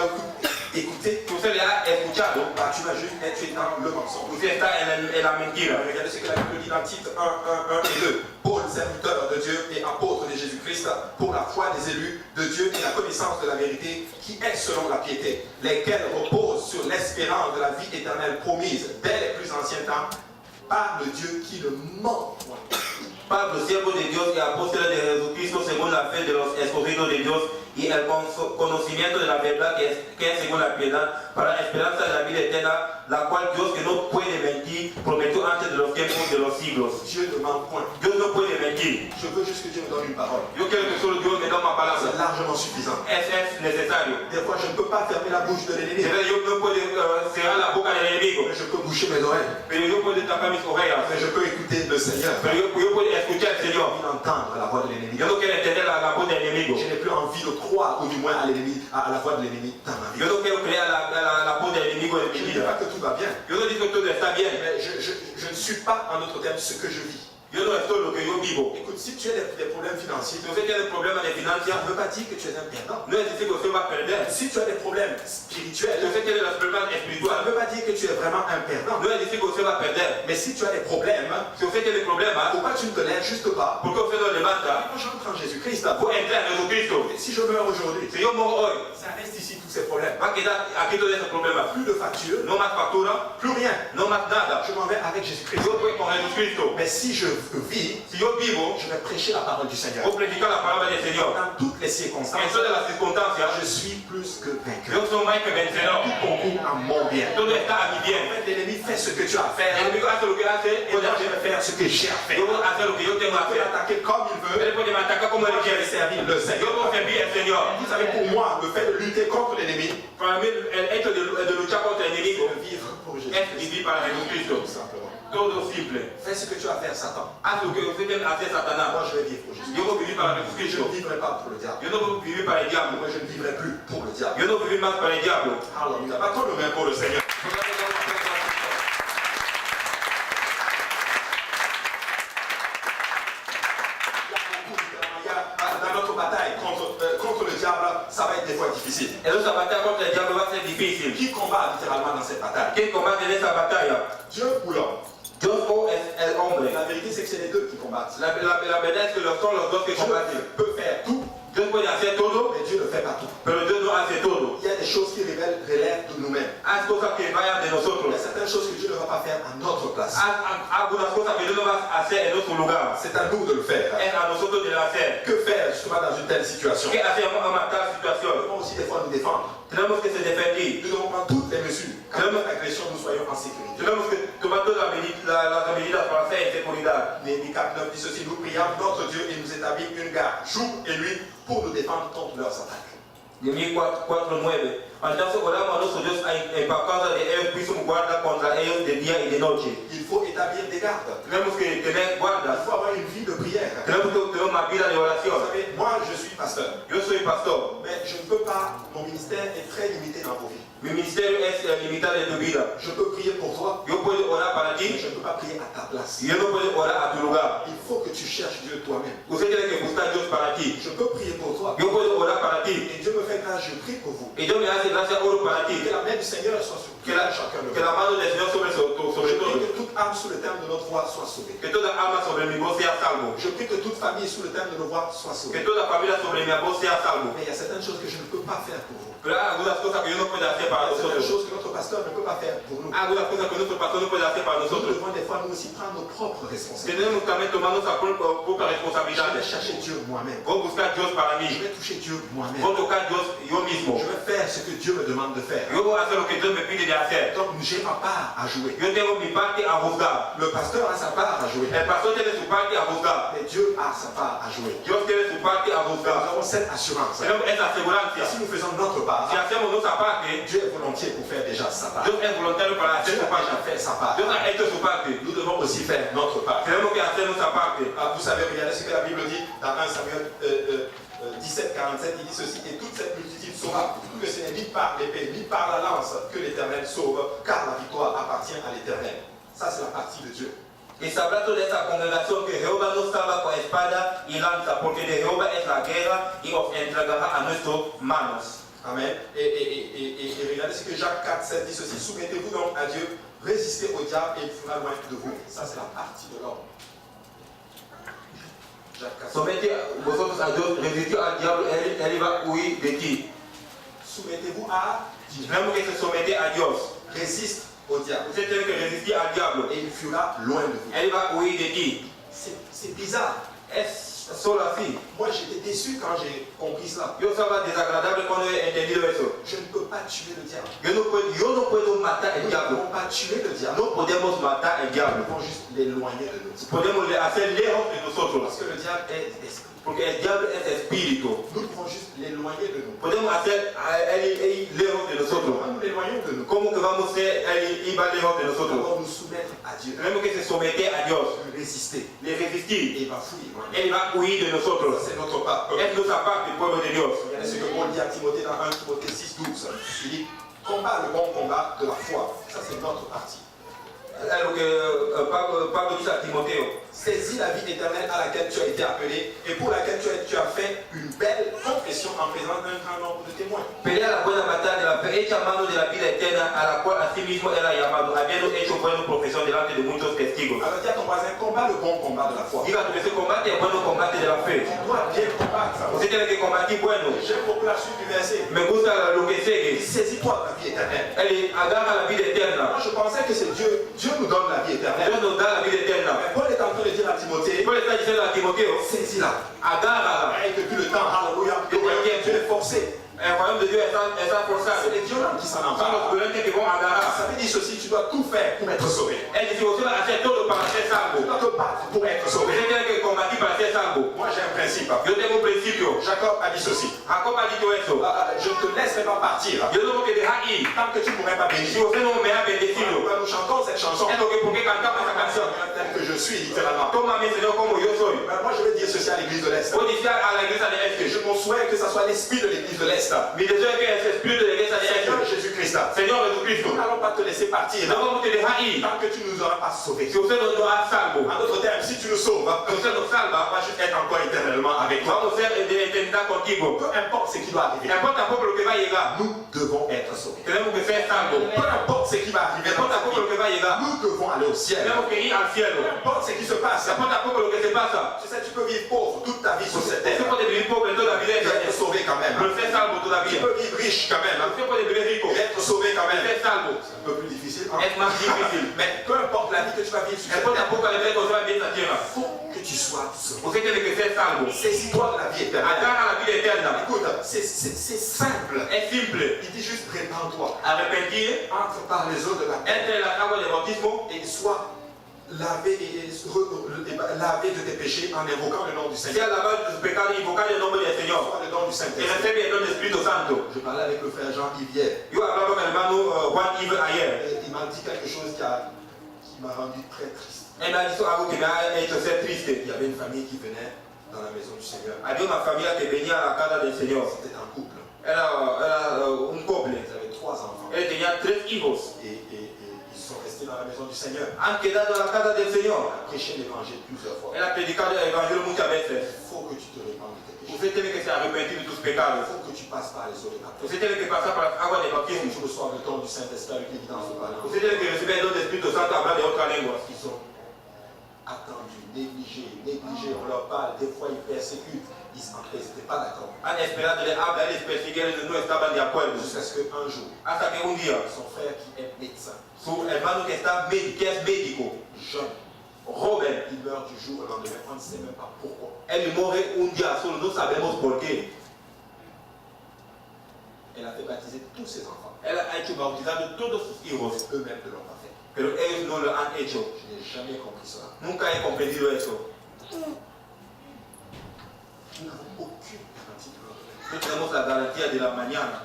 écouté,
Usted le ha escuchado,
bah, tu vas juste être dans le mensonge.
usted está en la mentira.
Regardez ce que la Bible dit dans Tite 1, 1 et 2. Paul, serviteur de Dieu et apôtre de Jésus-Christ, pour la foi des élus de Dieu et la connaissance de la vérité, qui est selon la piété, lesquels reposent sur l'espérance de la vie éternelle promise dès les plus anciens temps, par le Dieu qui ne ment point.
Pablo, siervo de Dios y apóstol de Jesucristo según la fe de los escogidos de Dios y el conocimiento de la verdad que es según la piedad, para la esperanza de la vida eterna, la cual Dios que no puede mentir, prometió antes de los tiempos de los siglos.
Dieu ne ment point.
Dios no puede mentir.
Je veux juste que Dieu me donne une parole.
Yo quiero que solo Dios me da una palabra.
C'est largement suffisant.
Es necesario.
Des fois, je ne peux pas fermer la bouche de l'ennemi,
Yo no puedo cerrar la boca del enemigo,
mais je peux boucher mes oreilles.
pero yo puedo tapar mis orejas.
Mais je peux écouter le Seigneur.
Pero yo puedo escuchar al Señor.
J'ai envie d'entendre la voix de l'ennemi.
Yo no quiero entender la voz del enemigo.
Je n'ai plus envie de croire, ou du moins à l'ennemi, à la voix de l'ennemi dans ma vie.
Yo no quiero creer la voz del enemigo en
Je
mi
ne dis pas
vida.
que tout va bien,
Yo no digo que todo está bien.
mais je ne suis pas, en d'autres termes, ce que je vis.
Yo no estoy lo que yo vivo.
Écoute, si tu as des problèmes financiers,
Si usted tiene problemas de
ça
finanzas,
ne veut pas dire que tu es un perdant.
no es decir que usted va a perder.
Si tu as des problèmes
Si
spirituels,
usted tiene los problemas
ça ne
espirituales,
veut pas dire que tu es vraiment un perdant.
no es decir que usted va a perder.
Mais si tu as des problèmes,
Si usted tiene problemas,
pourquoi tu ne te lèves juste pas?
¿por qué usted no levanta?
Moi, j'entre en Jésus-Christ.
Pour entrar en Jesucristo.
Si je meurs aujourd'hui,
Si yo muero hoy,
ça reste ici tous ces problèmes.
va a quedar aquí todos esos problemas.
Plus de factures,
No más factura,
plus rien.
no más nada.
Je m'en vais avec Jésus-Christ.
Yo voy con Jesucristo.
Mais si je vis,
Si yo vivo,
je vais prêcher la parole du Seigneur.
voy a predicar la palabra del Señor.
Dans toutes les
En
circonstances,
todas las circunstancias,
je suis plus que vainqueur.
yo soy más que vencedor.
Tout concourt à mon bien.
Todo está a mi
En
bien.
fait, l'ennemi fait ce que tu as à
El
faire.
enemigo hace lo que hace,
Et moi, je vais faire ce que j'ai à faire.
yo voy a hacer lo que yo tengo
Il
que
peut
hacer.
attaquer comme il veut.
Él puede me atacar como él
Moi, je vais
quiere.
servir le
Yo
Seigneur.
voy a servir al Señor.
Vous savez, pour moi, le fait de lutter contre l'ennemi,
Para mí, el hecho de luchar contra el
c'est
enemigo
de vivre pour
es
Jésus-Christ.
vivir para
Tout
Jesucristo.
simplement.
Todo simple.
Fais ce que tu as à faire, Satan.
Haz lo que usted tiene que hacer, Satanás.
Moi, je vais vivre pour Jésus.
Yo voy a vivir para
Je
Jesucristo.
ne vivrai pas pour le diable.
Yo no voy a vivir para el diablo.
Moi, je ne vivrai plus pour le diable.
Yo no voy a vivir más para el diablo.
Alléluia. Battons le main pour le Seigneur. Dans notre bataille contre le diable, ça va être des fois difficile.
Esa batalla contra el diablo va a ser difícil.
Qui combat littéralement dans cette bataille?
¿Quién combate en esa batalla?
Dieu ou l'homme?
Dios o es el hombre.
La vérité, c'est que c'est les deux qui combattent.
La verdad es que son los dos que combaten.
Dieu peut faire tout,
Dios puede hacer todo,
mais Dieu ne fait pas tout.
pero Dios no hace todo.
Il y a des choses qui relèvent de nous-mêmes.
Haz cosas que vayan de
Il y
nosotros.
a certaines choses que Dieu ne va pas faire à notre place.
Haz algunas cosas que Dios no va a hacer en nuestro lugar.
C'est à nous de le faire.
Es a nosotros de hacer.
Que faire justement dans une telle situation?
¿Qué hacemos en tal
Nous
situación?
devons aussi des fois nous défendre.
Tenemos que se defender.
Nous devons prendre toutes les mesures. Quand il y a une agression, nous soyons en sécurité.
Tenemos que tomar todas las medidas para estar en seguridad.
Néhémie 4:9 dit ceci: nous prions notre Dieu et nous établit une garde jour et nuit pour nous défendre contre leurs attaques.
Nehemías 4:9. Entonces oramos a nuestro Dios para causa de ellos, puso guarda contra ellos de día y de noche.
Il faut établir des gardes.
Tenemos que tener
Il
guardas.
faut avoir une vie de prière.
Tenemos que tener una vida de
Vous
oración.
savez, moi je suis pasteur,
Yo soy pastor.
mais je ne peux pas, mon ministère est très limité dans vos vies.
Mi ministerio es limitado en tu vida.
Je peux prier pour toi,
Yo puedo orar para
mais
ti
je ne peux pas prier à ta place.
y yo no puedo orar a tu lugar.
Il faut que tu cherches Dieu toi-même.
Usted tiene que buscar a Dios para ti.
Je peux prier pour toi,
Yo puedo orar para ti.
et Dieu me fait grâce, je prie pour vous.
Y Dios me hace gracias, oro para ti.
Que la main du Seigneur soit sur
Que la,
chacun de
que
vous.
la mano del Señor sobre
Je
todo.
prie que toute âme sous le terme de notre voix soit sauvée.
Que toda alma sobre mi voz sea salvo.
Je prie que toute famille sous le terme de nos voix soit
Que
sauvée.
toda familia sobre mi voz sea salvo.
Mais il y a certaines choses que je ne peux pas faire pour vous.
Pero hay algunas cosas que yo no puedo hacer para
Il y a certaines
nosotros.
choses que notre pasteur ne peut pas faire pour nous.
Hay algunas cosas que nuestro pastor no puede hacer para
Nous
nosotros.
devons des fois nous aussi prendre nos propres responsabilités.
Tenemos que también tomar nuestra propia
Je
responsabilidad.
vais chercher Dieu moi-même.
Voy a buscar a Dios para
Je
mí.
vais toucher Dieu moi-même.
Voy a tocar a Dios yo mismo.
Je vais faire ce que Dieu Dieu me demande de faire.
Yo voy a hacer lo que Dios me pide de hacer.
Donc j'ai ma part à jouer.
Yo tengo mi parte a juzgar.
Le pasteur a sa part à jouer.
El pastor tiene su parte a juzgar.
Mais Dieu a sa part à jouer.
Dios tiene su parte a
Nous
juzgar.
avons cette assurance.
Tenemos esa
Et
asegurancia.
si nous faisons notre part,
Si hacemos nuestra parte,
Dieu est volontiers pour faire déjà sa part.
Dios es voluntario para hacer
Dieu
su
a
parte.
déjà fait sa part.
Dios ha hecho su parte.
Nous devons aussi faire notre part.
Tenemos que hacer nuestra parte.
Vous savez, regardez ce que la Bible dit dans 1 Samuel 17, 47, il dit ceci: et toute cette multitude saura que ce n'est ni par l'épée, ni par la lance que l'Éternel sauve, car la victoire appartient à l'Éternel. Ça, c'est la partie de Dieu.
Y sabrá toda esa congregación que Jehová no salva con espada y lanza, porque de Jehová es la guerra y os entregará a nuestras manos.
Amen. Et regardez ce que Jacques 4, 7 dit ceci: soumettez-vous donc à Dieu, résistez au diable et il fera loin de vous. Ça, c'est la partie de l'ordre. Jacques 4.
Somete vosotros a Dios, resistid al diablo, él va a huir de ti.
Soumettez-vous à Dieu.
Tenemos que se someter a Dios.
Résiste au diable
Usted tiene que resistir al diablo.
et il fuira loin de vous.
Él va a huir de ti.
C'est bizarre.
Es solo así.
Moi, j'étais déçu quand j'ai compris cela.
Yo estaba desagradable cuando he entendido eso.
Je ne peux pas tuer le diable.
Yo no puedo matar el
Nous ne
diablo.
pouvons pas tuer le diable.
No podemos matar el
Nous
diablo.
pouvons juste l'éloigner de nous.
Podemos hacer lejos de nosotros.
Parce que le diable est esprit.
Porque el diablo es espíritu.
Nous pouvons juste l'éloigner de nous.
Podemos hacer él lejos de nosotros.
Comment nous l'éloignons de nous?
¿Cómo que vamos a ser él va lejos de
Nous
nosotros?
devons nous soumettre à Dieu.
Tenemos que se someter a Dios.
Résister.
Le
Et
resistir.
il va fuir.
Él va a huir de nosotros.
C'est notre part.
Es nuestra parte, el pueblo de Dios.
Regardez ce que Paul dit à Timothée dans 1 Timothée 6, 12. Il dit: combat le bon combat de la foi. Ça, c'est notre partie.
Es lo que Pablo dice a Timoteo.
Saisis la vie éternelle à laquelle tu as été appelé et pour laquelle tu as fait une belle confession en présence d'un grand nombre de témoins.
Pelea la buena batalla de la fe, echa mano de la vida eterna a la cual asimismo era llamado, habiendo hecho buena profesión delante de muchos testigos.
Alors dis à ton voisin: combat le bon combat de la foi.
Diga que se combate el bueno combate de la fe.
Tu dois bien combattre.
Usted tiene que combatir bueno.
J'aime beaucoup la suite du verset.
Me gusta lo que sigue.
Saisis-toi de la vie éternelle.
Él agarra la vida
Moi,
eterna.
je pensais que c'est Dieu. Dieu nous donne la vie éternelle.
Dios nos da la vida eterna.
Mais Paul est en train de dire à Timothée:
Paul está diciendo a Timoteo,
saisis-la.
agárrala.
Et depuis le temps, alléluia, Dieu est forcé.
El royaume de Dios está forzado.
C'est les violents qui s'en
Son los
emparent.
violentos que vont agarrar.
Ça veut dire ceci: tu dois tout faire pour être sauvé.
Él dice, usted va a hacer todo para ser
Tu
salvo.
dois te battre pour être sauvé.
Usted tiene que combatir para ser salvo.
Moi, j'ai un principe.
Yo tengo un principio.
Jacob a dit ceci:
Jacob ha dicho eso.
je ne te laisserai pas partir
Yo tengo que dejar ir.
tant que tu ne m'aurais pas béni.
Si usted no me ha bendecido,
Nous chantons cette chanson.
es lo que porque cantamos esa canción.
Tel que je suis, littéralement.
Tómame, Señor, como yo soy.
Moi, je vais dire ceci à l'église de l'Est.
Voy a decir a la iglesia de
Et
Este.
je m'en souhaite que ce soit l'esprit de l'église de l'Est.
Mi deseo es que ese espíritu de la iglesia de
Seigneur
Este,
Jésus-Christ,
Señor Jesucristo,
nous n'allons pas te laisser partir
no vamos a dejar ir.
tant que tu ne nous auras pas sauvés.
Si usted no ha salvo,
En d'autres termes, si tu nous sauves,
si usted nos
on
salva,
va juste être encore éternellement avec toi.
vamos a ser de eternidad contigo.
Peu importe ce qui doit
No
arriver,
importa poco lo que va a llegar,
nous devons être sauvés.
tenemos que ser salvos.
Peu importe ce qui va
No
arriver dans
importa
ta
poco lo
vie,
que va a llegar,
nous devons aller au ciel.
tenemos que ir al cielo.
Peu importe ce qui se passe,
No importa poco lo que se pasa,
tu sais, tu peux vivre pauvre toute ta vie sur cette
usted
terre.
puede vivir pobre toda la vida,
Et être sauvé quand même.
pero ser salvo
Tu
todavía.
peux vivre riche quand même.
Usted puede vivir rico,
Et être sauvé quand même.
ser salvo.
C'est un peu plus difficile. Hein?
Es más difícil.
Mais peu importe la vie que tu vas vivre sur
No
cette
importa
terre,
poco la vida que usted va a vivir en esta tierra,
il faut que tu sois sauvé.
usted tiene que ser salvo.
Saisis-toi de la vie éternelle.
Agarra la vida eterna.
Écoute, c'est simple.
Es simple.
Il dit juste: répands-toi.
Arrepentir,
Entre par les eaux de la terre
entre las aguas del bautismo
et sois lavé lavé de tes péchés en invoquant le nom du Seigneur.
sea lavado de sus pecados y invocar el nombre del Señor.
Sois le nom du
Y
Saint-Esprit.
recibe el don del Espíritu Santo.
Je parlais avec le frère Jean-Yves hier.
Yo hablaba con el hermano Juan Yves ayer.
Et il m'a dit quelque chose qui m'a rendu très triste.
Él me ha dicho algo que me ha hecho ser triste.
Il y avait une famille qui venait dans la maison du Seigneur.
Había una familia que venía a la casa del Señor.
C'était un couple.
Era un couple.
Ils avaient 3 enfants.
Él tenía 3 hijos.
Et ils sont restés dans la maison du Seigneur.
Han quedado en la casa del
Il
Señor.
a prêché l'évangile plusieurs fois.
Él ha predicado el evangelio muchas veces.
Il faut que tu te répandes de tes péchés.
Usted tiene que se arrepentir de tus
Il
pecados.
faut que tu passes par les eaux de baptême.
Usted tiene que pasar por las aguas del
Il faut que
bautismo.
tu reçoives le don du Saint-Esprit avec l'évidence de parler.
Usted tiene que recibir el don del Espíritu Santo a hablar de otras lenguas.
Ils ont attendu, négligé, on leur parle, des fois ils persécutent, ils n'étaient pas d'accord.
Han esperado, le habla, les persiguieron, no estaban de acuerdo.
Jusqu'à ce qu'un jour,
Hasta que un día,
son frère qui est médecin,
su hermano que es médico,
jeune,
joven,
il meurt du jour au lendemain, on ne sait même pas pourquoi.
él muere un día solo, no sabemos por qué.
Elle a fait baptiser tous ses enfants.
Ela ha hecho bautizar de todos sus hijos,
Eux-mêmes ne l'ont pas fait.
pero ellos no lo han hecho.
Je n'ai jamais compris cela.
Nunca he comprendido eso.
Nous n'avons aucune garantie de leur domaine.
No tenemos la garantía de la mañana.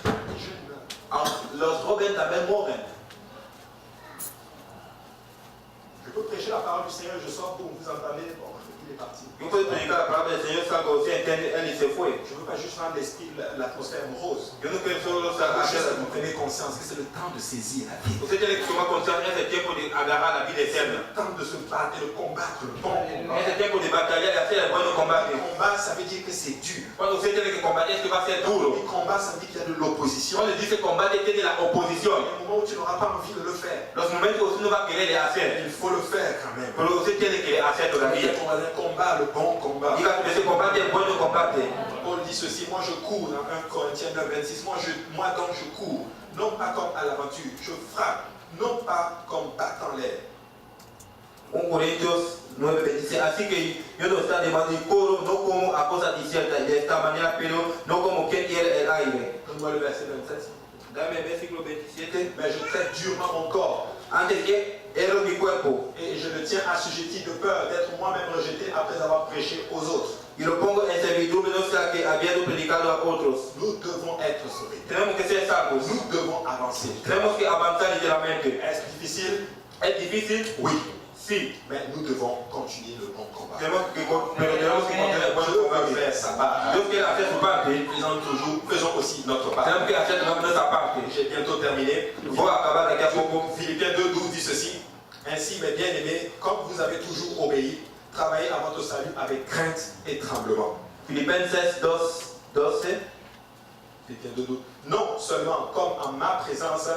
Les jeunes meurent.
Los jóvenes también mueren.
Je peux prêcher la parole du Seigneur, je sors pour vous entendez. Bon, il est parti.
Yo puedo predicar la palabra del Señor, salgo, si entiende, él y se fue.
Je ne veux pas juste rendre l'esprit, l'atmosphère morose.
Yo no quiero solo
Je veux juste que
hacer.
vous preniez conscience que c'est le temps de saisir la vie.
Usted tiene que tomar conciencia en ese tiempo de agarrar la vida
C'est
eterna.
le temps de se battre et de combattre le bon
En
combat.
ese tiempo de batallar, de hacer el buen combate.
Le combat, ça veut dire que c'est dur.
Cuando usted tiene que combatir, es que va a ser
Le
duro.
combat, ça veut dire qu'il y a de l'opposition.
Cuando dice combate, tiene la
Il y
oposición.
a un moment où tu n'auras pas envie de le faire.
Los momentos usted no va a querer hacer,
Il faut le faire quand même.
pero usted tiene que hacer todavía.
On va un combat, le bon combat.
Diga que ese combate es bueno combate.
Paul dit ceci, moi je cours dans 1 Corinthiens 9, 26, moi donc je cours, non pas comme à l'aventure, je frappe, non pas comme battant l'air.
1 Corintios 9:26. Así que yo no estoy demandando el coro, no como a cosas inciertas, de esta manera, pero no como quien quiere el aire.
Donne-moi le verset 27.
Dame el versículo 27.
Mais je traite durement mon corps
Antes que ero mi cuerpo
et je le tiens assujetti de peur d'être moi-même rejeté après avoir prêché aux autres.
y lo pongo en servidumbre, no sea que habiendo predicado a otros.
Nous devons être sauvés.
Tenemos que ser salvos.
Nous devons avancer.
Tenemos que avanzar literalmente.
Est-ce difficile?
¿Es difícil?
Oui.
Sí.
Mais nous devons continuer le bon combat.
Pero tenemos que continuar el buen
Dieu veut
combate.
faire sa part.
Dios quiere hacer su parte.
Faisons aussi notre part.
Tenemos que hacer nuestra parte.
J'ai bientôt terminé.
Voy a acabar de aquí a poco.
Philippiens 2:12 dit ceci. Ainsi, mes bien-aimés, comme vous avez toujours obéi, travaillez à votre salut avec crainte et tremblement.
Filipenses 2:12.
Philippiens 2:12. Non seulement comme en ma présence,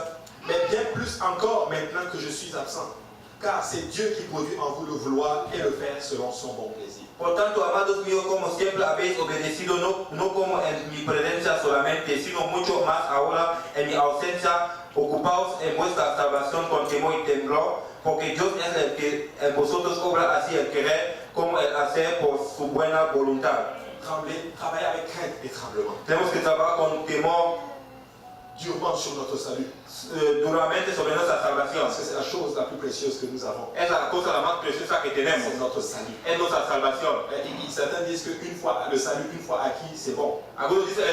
mais bien plus encore maintenant que je suis absent. Car c'est Dieu qui produit en vous le vouloir et le faire selon son bon plaisir.
Por tanto, amados míos, como siempre habéis obedecido, no como en mi presencia solamente, sino mucho más ahora en mi ausencia, ocupaos en vuestra salvación con temor y temblor, porque Dios es el que en vosotros obra así el querer como el hacer por su buena voluntad.
Travaillez avec crainte et tremblement.
Tenemos que trabajar con temor
Durement sur notre salut.
duramente sobre nuestra salvación.
Parce que c'est la chose la plus précieuse que nous avons.
Es la cosa la más preciosa que tenemos,
C'est notre salut.
es nuestra salvación.
Certains disent qu'une fois, le salut, une fois acquis, c'est bon.
Algunos dicen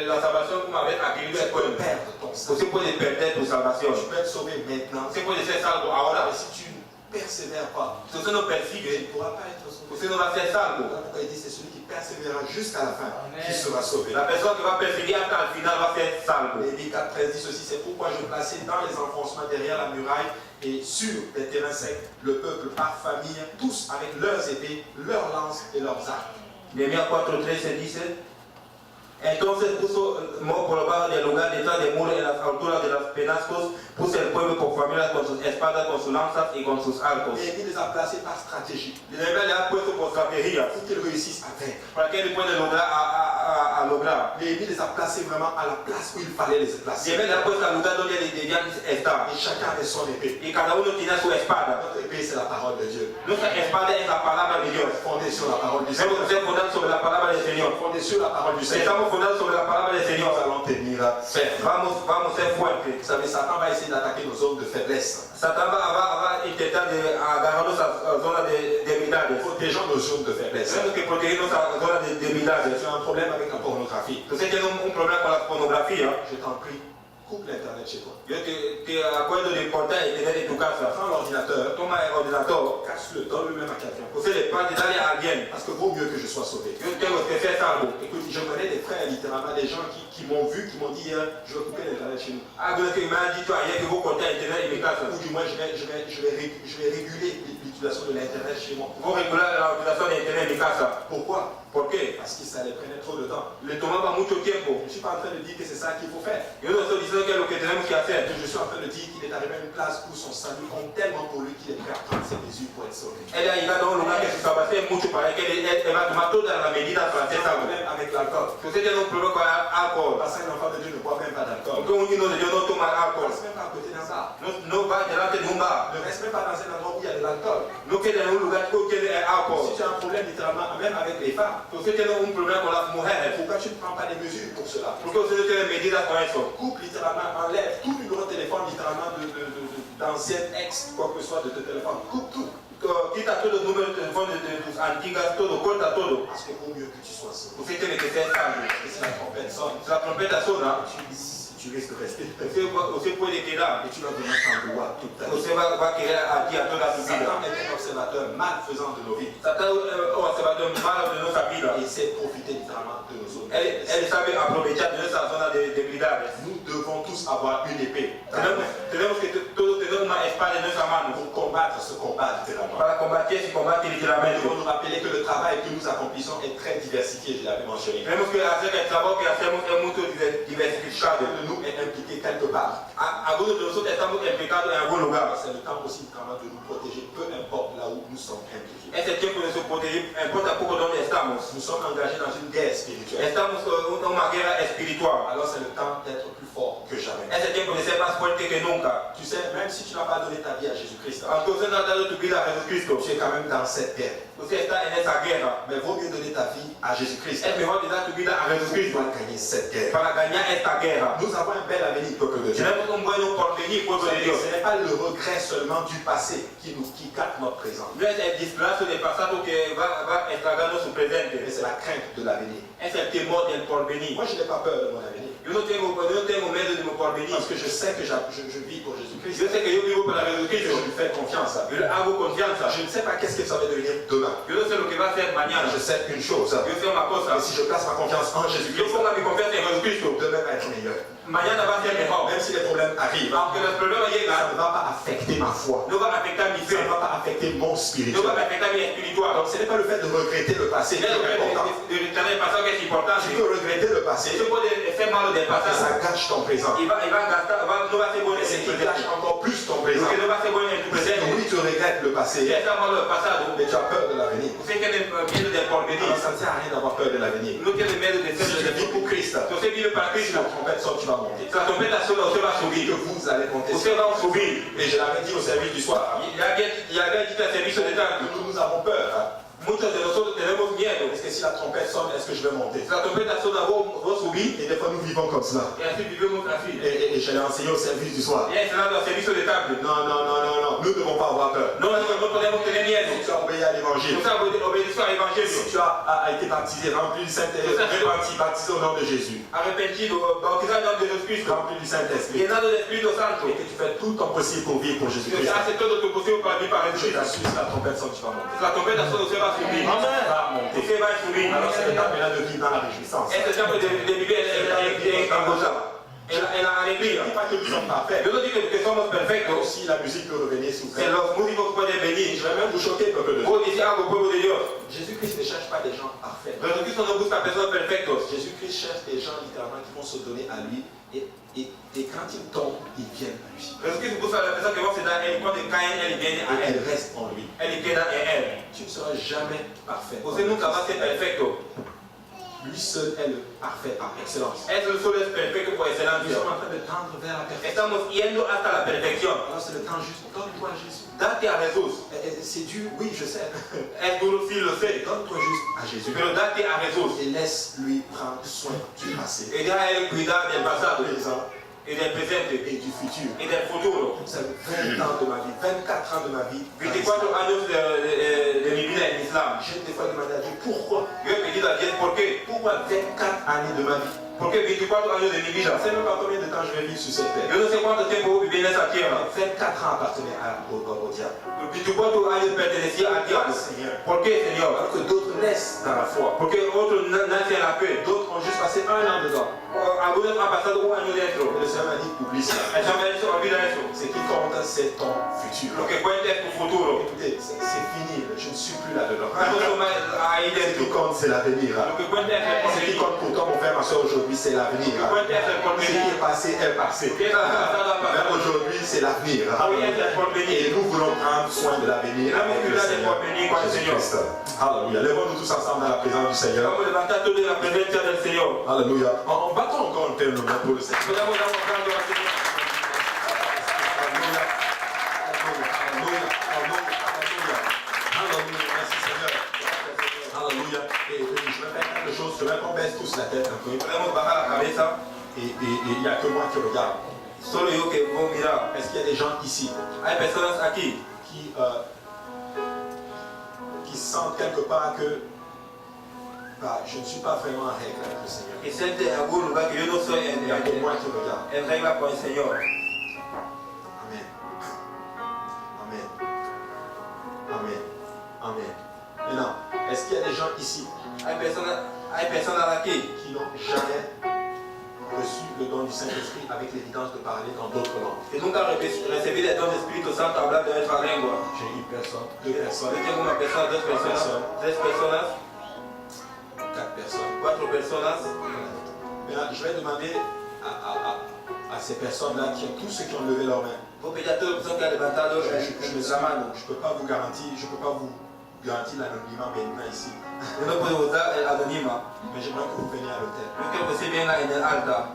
la salvación una vez adquirida es
Tu peux
bueno.
perdre ton salut.
Usted puede perder tu salvación.
Tu peux être sauvé maintenant.
Usted puede ser salvo ahora.
Mais si tu ne persévères pas,
Si usted no
tu
persigue,
ne pourras pas être sauvé.
usted no va a ser salvo.
Voilà pourquoi il dit c'est celui qui persévérera jusqu'à la fin qui sera sauvé.
La persona que va a perseguir hasta el final va a ser salvo.
Lévitique 4:13 dit ceci, c'est pourquoi je plaçais dans les enfoncements derrière la muraille et sur les terrains secs le peuple par famille, tous avec leurs épées, leurs lances et leurs arcs.
Nehemías 4:13 dice, entonces puso por debajo del lugar detrás del muro en las alturas de los penascos, puse el pueblo por familias con sus espadas, con sus lanzas y con sus arcos.
Et il les a placés par stratégie
Nehemías le ha puesto por estrategias
pour qu'ils réussissent à vaincre.
para que él pueda lograr a lograr.
Lévi les a placés vraiment à la place où il fallait les placer.
Nehemías le ha puesto al lugar donde debían estar.
Et chacun avait son épée.
Y cada uno tiene su espada.
Notre épée, c'est la parole de Dieu.
Nuestra espada es la palabra de Dios.
Fondée sur la parole du Seigneur.
Debemos ser fundados sobre la palabra del Señor.
Fondée sur la parole du Seigneur.
Estamos fundados sobre la palabra del
Nous
Señor.
allons tenir ferme.
Vamos a ser fuertes.
Vous savez, Satan va essayer d'attaquer nos zones de faiblesse.
Satan va a intentar agarrarnos a zonas de debilidades.
Protégeons nos zones de faiblesse.
Tenemos que protegernos a zonas de debilidades.
Tu as un problème avec la pornographie.
Usted tiene un problema con la pornografía.
Je t'en prie, coupe l'internet chez toi.
Yo te acuerdo de importar y tener en tu casa.
Prends l'ordinateur,
Toma el ordinateur.
casse-le, donne-le même à quelqu'un.
Usted le puede darle a alguien.
Parce que vaut mieux que je sois sauvé.
Yo tengo que ser salvo.
Écoute, je connais des frères, littéralement, des gens qui m'ont vu, qui m'ont dit je vais couper l'internet chez nous.
Alguien que me ha dicho ayer que voy a cortar internet en mi casa.
Ou du moins, je vais réguler l'utilisation de l'internet chez moi.
Voy a regular la utilización de internet en mi casa.
Pourquoi?
¿Por qué?
Parce que ça les prenait trop de temps.
Le tomaba mucho tiempo.
Je ne suis pas en train de dire que c'est ça qu'il faut faire.
Yo no estoy diciendo que es lo que tenemos que hacer.
Je suis en train de dire qu'il est arrivé à une place où son salut compte tellement pour lui qu'il est prêt à prendre ses mesures pour être sauvé.
Él ha llegado a un lugar que su salvación es mucho para él, que él va a tomar todas las medidas para ser salvo.
Même avec l'alcool.
Si usted tiene un problema con el alcohol,
Parce qu'un enfant de Dieu ne boit même pas d'alcool.
porque un niño de Dios no toma
Ne
alcohol,
reste même pas à côté d'un bar.
no va delante de un bar,
Ne reste même pas dans un endroit où il y a de l'alcool.
no porque tem lugar que é álcool.
Si tu as un problème littéralement, même avec les femmes,
Você tem problema com as mulheres.
pourquoi tu ne prends pas des mesures pour cela?
Porque você não tem medidas com isso.
Coupe littéralement, enlève tout numéro de téléphone littéralement d'anciennes ex, quoi que ce soit de ton téléphone. Coupe tout.
Quita todos os números de telefone dos antigas, todo, corta todo.
Parce que vaut mieux que tu sois seul.
Você tem que ser sábio.
Et si la trompette sonne,
Se a trompeta sona,
tu risques de rester.
você pode quedar.
Et tu vas vraiment t'en vouloir toute ta vie.
Você vai querer adiar toda a sua vida.
Satan est un observateur malfaisant de nos vies.
Satan é um observador mal de nossa vida.
Et il sait profiter littéralement de nos zones.
Ele sabe aproveitar de nossa zona de debilidade.
Nous devons tous avoir une épée
Temos que todos ter uma espada em nossa mão
pour combattre ce combat littéralement.
para combater esse combate
Nous
literalmente.
devons nous rappeler que le travail que nous accomplissons est très diversifié, je l'avais mentionné.
Temos que fazer que o trabalho que fazemos é muito diversificado.
Chacun de nous est impliqué quelque part.
Alguns de nós estamos implicados em algum lugar.
C'est le temps aussi vraiment de nous protéger, peu importe là où nous sommes impliqués.
Esse é tempo de se proteger, importa pouco onde estamos.
Nous sommes engagés dans une guerre spirituelle.
Estamos numa guerra espiritual.
Alors c'est le temps d'être plus fort que jamais.
Esse é tempo de ser mais forte que nunca.
Tu sais, même si tu n'as pas donné ta vie à Jésus-Christ,
Aunque você não dá tua vida a Jesus Cristo,
tu es quand même dans cette guerre.
você está nessa guerra.
Mais vaut mieux donner ta vie à Jésus-Christ
É melhor de dar tua vida a Jesus
pour
Cristo
pouvoir gagner cette guerre.
para ganhar esta guerra.
Nous avons un bel avenir, peuple de Dieu.
Temos bom porvenir, povo de Deus.
Ce n'est pas le regret seulement du passé qui gâte notre présent,
Não é desgraça do passado que vai estragar nosso
mais
presente.
c'est la crainte de l'avenir.
Esse é o temor do porvenir.
Moi, je n'ai pas peur de mon avenir,
Eu não tenho medo do meu porvenir.
parce que je sais que je vis pour Jésus-Christ.
Eu sei que eu vivo para Jesus
Et je
Cristo.
lui fais confiance.
Eu hago confiança.
Je ne sais pas qu'est-ce que ça va devenir demain.
Eu não sei o que vai ser amanhã.
Je sais une chose,
Eu sei uma coisa.
et si je place ma confiance en
Eu
Jésus-Christ,
pongo a minha confiança em Jesus Cristo.
demain va être meilleur.
Amanhã vai ser melhor.
Même si les problèmes arrivent,
Aunque os problemas
ça
chegam,
ne va pas affecter ma foi.
não vai afetar minha
Ça
fé.
ne va pas affecter mon
Não
spirituel.
vai afetar minha espiritual.
Donc ce n'est pas le fait de regretter le passé qui
É o
est important.
de retornar ao passado que é importante.
Tu peux regretter le passé,
Você pode ser mal do
et
passado.
ça gâche ton présent.
E vai gastar, não vai ser bom
Et
nesse
c'est qui
presente.
gâche encore plus ton présent.
Porque não vai ser bom nesse
C'est que
presente.
oui, tu regrettes le
Se
passé,
está mal do passado,
mais tu as peur de l'avenir.
você tem medo do porvenir.
Alors ça ne sert à rien d'avoir peur de l'avenir.
Não tem medo de
Si tu
ser
vis pour Christ,
Se você vive para
si
Cristo,
la trompette sonne, tu vas monter.
se a trompeta soa, você vai
Et
subir.
que vous allez monter.
Você vai subir.
Et je l'avais dit au service du soir,
E alguém dito a serviço de tarde.
nous avons peur. Hein.
Muitos de nós temos medo.
Est-ce que si la trompette sonne, est-ce que je vais monter?
Se a trompeta soa, vou subir.
Et des fois nous vivons comme cela.
E assim vivemos assim.
Et je l'ai enseigné au service du soir.
E é ensinado a serviço de tarde.
Non, non, non, non, non. Nous ne devons pas avoir peur.
Não podemos ter medo.
Si tu as obéi à l'évangile,
Você obedeceu ao
si
Evangelho.
tu as été baptisé, rempli du Saint-Esprit, baptisé au nom de Jésus,
Arrependido, bautizado em nome de Jesus Cristo.
rempli du Saint-Esprit,
Llenado do Espírito Santo.
et que tu fais tout ton possible pour vivre pour
Se
Jésus-Christ,
você hace todo o que possível para vir para
je
Jesus.
t'assure, si la trompette sonne, tu vas monter.
Se a trompeta soa, você vai subir.
Tu vas monter.
Você vai subir.
Alors c'est le temps maintenant de vivre dans la réjouissance.
Esse é o tempo de viver em gozar. É na
Je
alegria.
ne dis pas que nous sommes parfaits.
Eu não digo que somos
Mais
perfeitos.
aussi la musique peut revenir s'il vous
Se
plaît.
os músicos podem
Je
venir,
vais même vous choquer, peuple de Dieu.
vou dizer algo ao povo de Deus.
Jésus-Christ ne cherche pas des gens parfaits.
Jesus Cristo não busca pessoas perfeitas.
Jésus-Christ cherche des gens littéralement qui vont se donner à lui et quand ils tombent, ils viennent à lui.
Jesus Cristo busca as pessoas que vão se dar a ele. Quando caem, ele vem a
Et
ele.
elles restent en lui.
Ele queda em ele.
Tu ne seras jamais parfait.
Você nunca vai ser perfeito.
Lui seul est le parfait par excellence.
És o solo perfeito por
Nous
excelência.
sommes en train de tendre vers la perfection.
Estamos indo hasta la perfección.
Alors c'est le temps juste. Donne-toi à Jésus.
Date a Jesus.
C'est dur, oui, je sais.
Es duro, sí, lo sé.
Donne-toi juste à Jésus.
Pero date a Jesus.
Et laisse-lui prendre soin du passé,
E deja a ele cuidar del
du
pasado
présent
e del presente
et du futur.
e del futuro.
Vous savez, 20 ans de ma vie, 24 ans de ma vie.
24 años de mi vida en Islam.
J'ai des fois demandé à Dieu pourquoi.
Yo he pedido a Dios por qué.
Pourquoi 24 années de ma vie?
¿Por qué 24 años de mi
Je
vida?
ne sais même pas combien de temps je vais vivre sur cette terre.
Yo no sé cuánto tiempo voy a vivir en esa tierra.
24 ans appartenaient au diable.
24 años pertenecía al diablo.
Seigneur.
¿Por qué, Señor?
Alors que d'autres naissent dans la foi.
Porque otros nacen en la fe.
D'autres ont juste passé 1 an dedans.
Algunos han pasado un año
Et
dentro.
le Seigneur m'a dit, oublie ça.
El Señor me ha dicho, olvida eso.
Ce qui compte, c'est ton futur.
Lo que cuenta es tu futuro.
Écoutez, c'est fini. Je ne suis plus là-dedans.
No soy más ahí
Ce qui
dentro.
compte, c'est l'avenir.
Lo que cuenta es el
Ce qui
porvenir.
compte pour toi, mon frère, ma soeur, aujourd'hui, c'est l'avenir.
Lo que cuenta es el
Ce qui
porvenir.
est passé est passé.
Lo que está pasado ha
Mais
pasado.
aujourd'hui, c'est l'avenir.
Hoy es el porvenir.
Et nous voulons prendre soin de l'avenir
Damos
avec le
cuidado del
Seigneur
porvenir con el Señor.
Jésus-Christ. Alléluia. Lèvons-nous tous ensemble dans la présence du Seigneur.
Vamos a levantar todo en la presencia del Señor.
Alléluia. En battons encore un tel nom pour le Seigneur.
Podamos dar un canto al Señor.
Alléluia. Alléluia. Alléluia. Alléluia. Alléluia. Seigneur. Alléluia. Et je vais faire quelque chose, je vais qu'on baisse tous la tête un peu.
Podemos bajar la cabeza.
Et il n'y a que moi qui regarde.
Solo yo que puedo mirar.
Est-ce qu'il y a des gens ici
Hay personas aquí
qui sentent quelque part que je ne suis pas vraiment en règle avec le Seigneur?
que sienten en algún lugar que yo no soy
Il n'y a que moi qui regarde.
en regla con el Señor.
Amen. Amen. Amen. Amen. Maintenant, est-ce qu'il y a des gens ici
Hay personas aquí
qui n'ont jamais reçu le don du Saint-Esprit avec l'évidence de parler dans d'autres langues?
que nunca han recibido el don del Espíritu Santo hablar de nuestra lengua.
J'ai une personne, deux personnes,
Yo tengo una persona, dos personas, tres personas,
quatre personnes.
cuatro personas.
Maintenant, je vais demander à ces personnes-là, tous ceux qui ont levé leurs mains,
Voy a pedir a todas las personas que han levantado la mano.
je ne peux pas vous garantir, l'anonymat maintenant ici.
Yo no puedo usar el anónima.
Mais j'aimerais que vous veniez à l'hôtel.
Yo quiero que usted venga en el altar.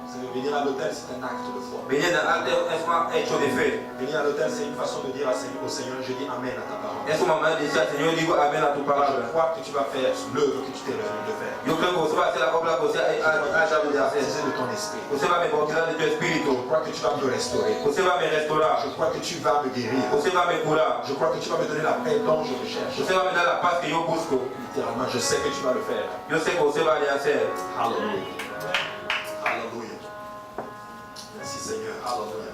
Vous savez, venir à l'hôtel, c'est un acte de foi.
Venir en el altar es un hecho de fe.
Venir à l'hôtel, c'est une façon de dire au Seigneur, je dis Amen à ta parole.
Es una manera de decir al Señor, digo amén a tu
Je
palabra.
crois que tu vas faire l'œuvre que tu t'es revenu de faire.
Yo creo que usted va a hacer la obra que usted ha dado de hacer.
Baptiser de ton esprit.
Usted va a me bautizar de tu espíritu.
Je crois que tu vas me restaurer.
Usted va a me restaurar.
Je crois que tu vas me guérir.
Usted va a me curar.
Je crois que tu vas me donner la paix dont je recherche.
Usted va a me dar la paz que yo busco.
Littéralement, je sais que tu vas le faire.
Yo sé que usted va a le hacer.
Alléluia. Alléluia. Merci Seigneur. Alléluia.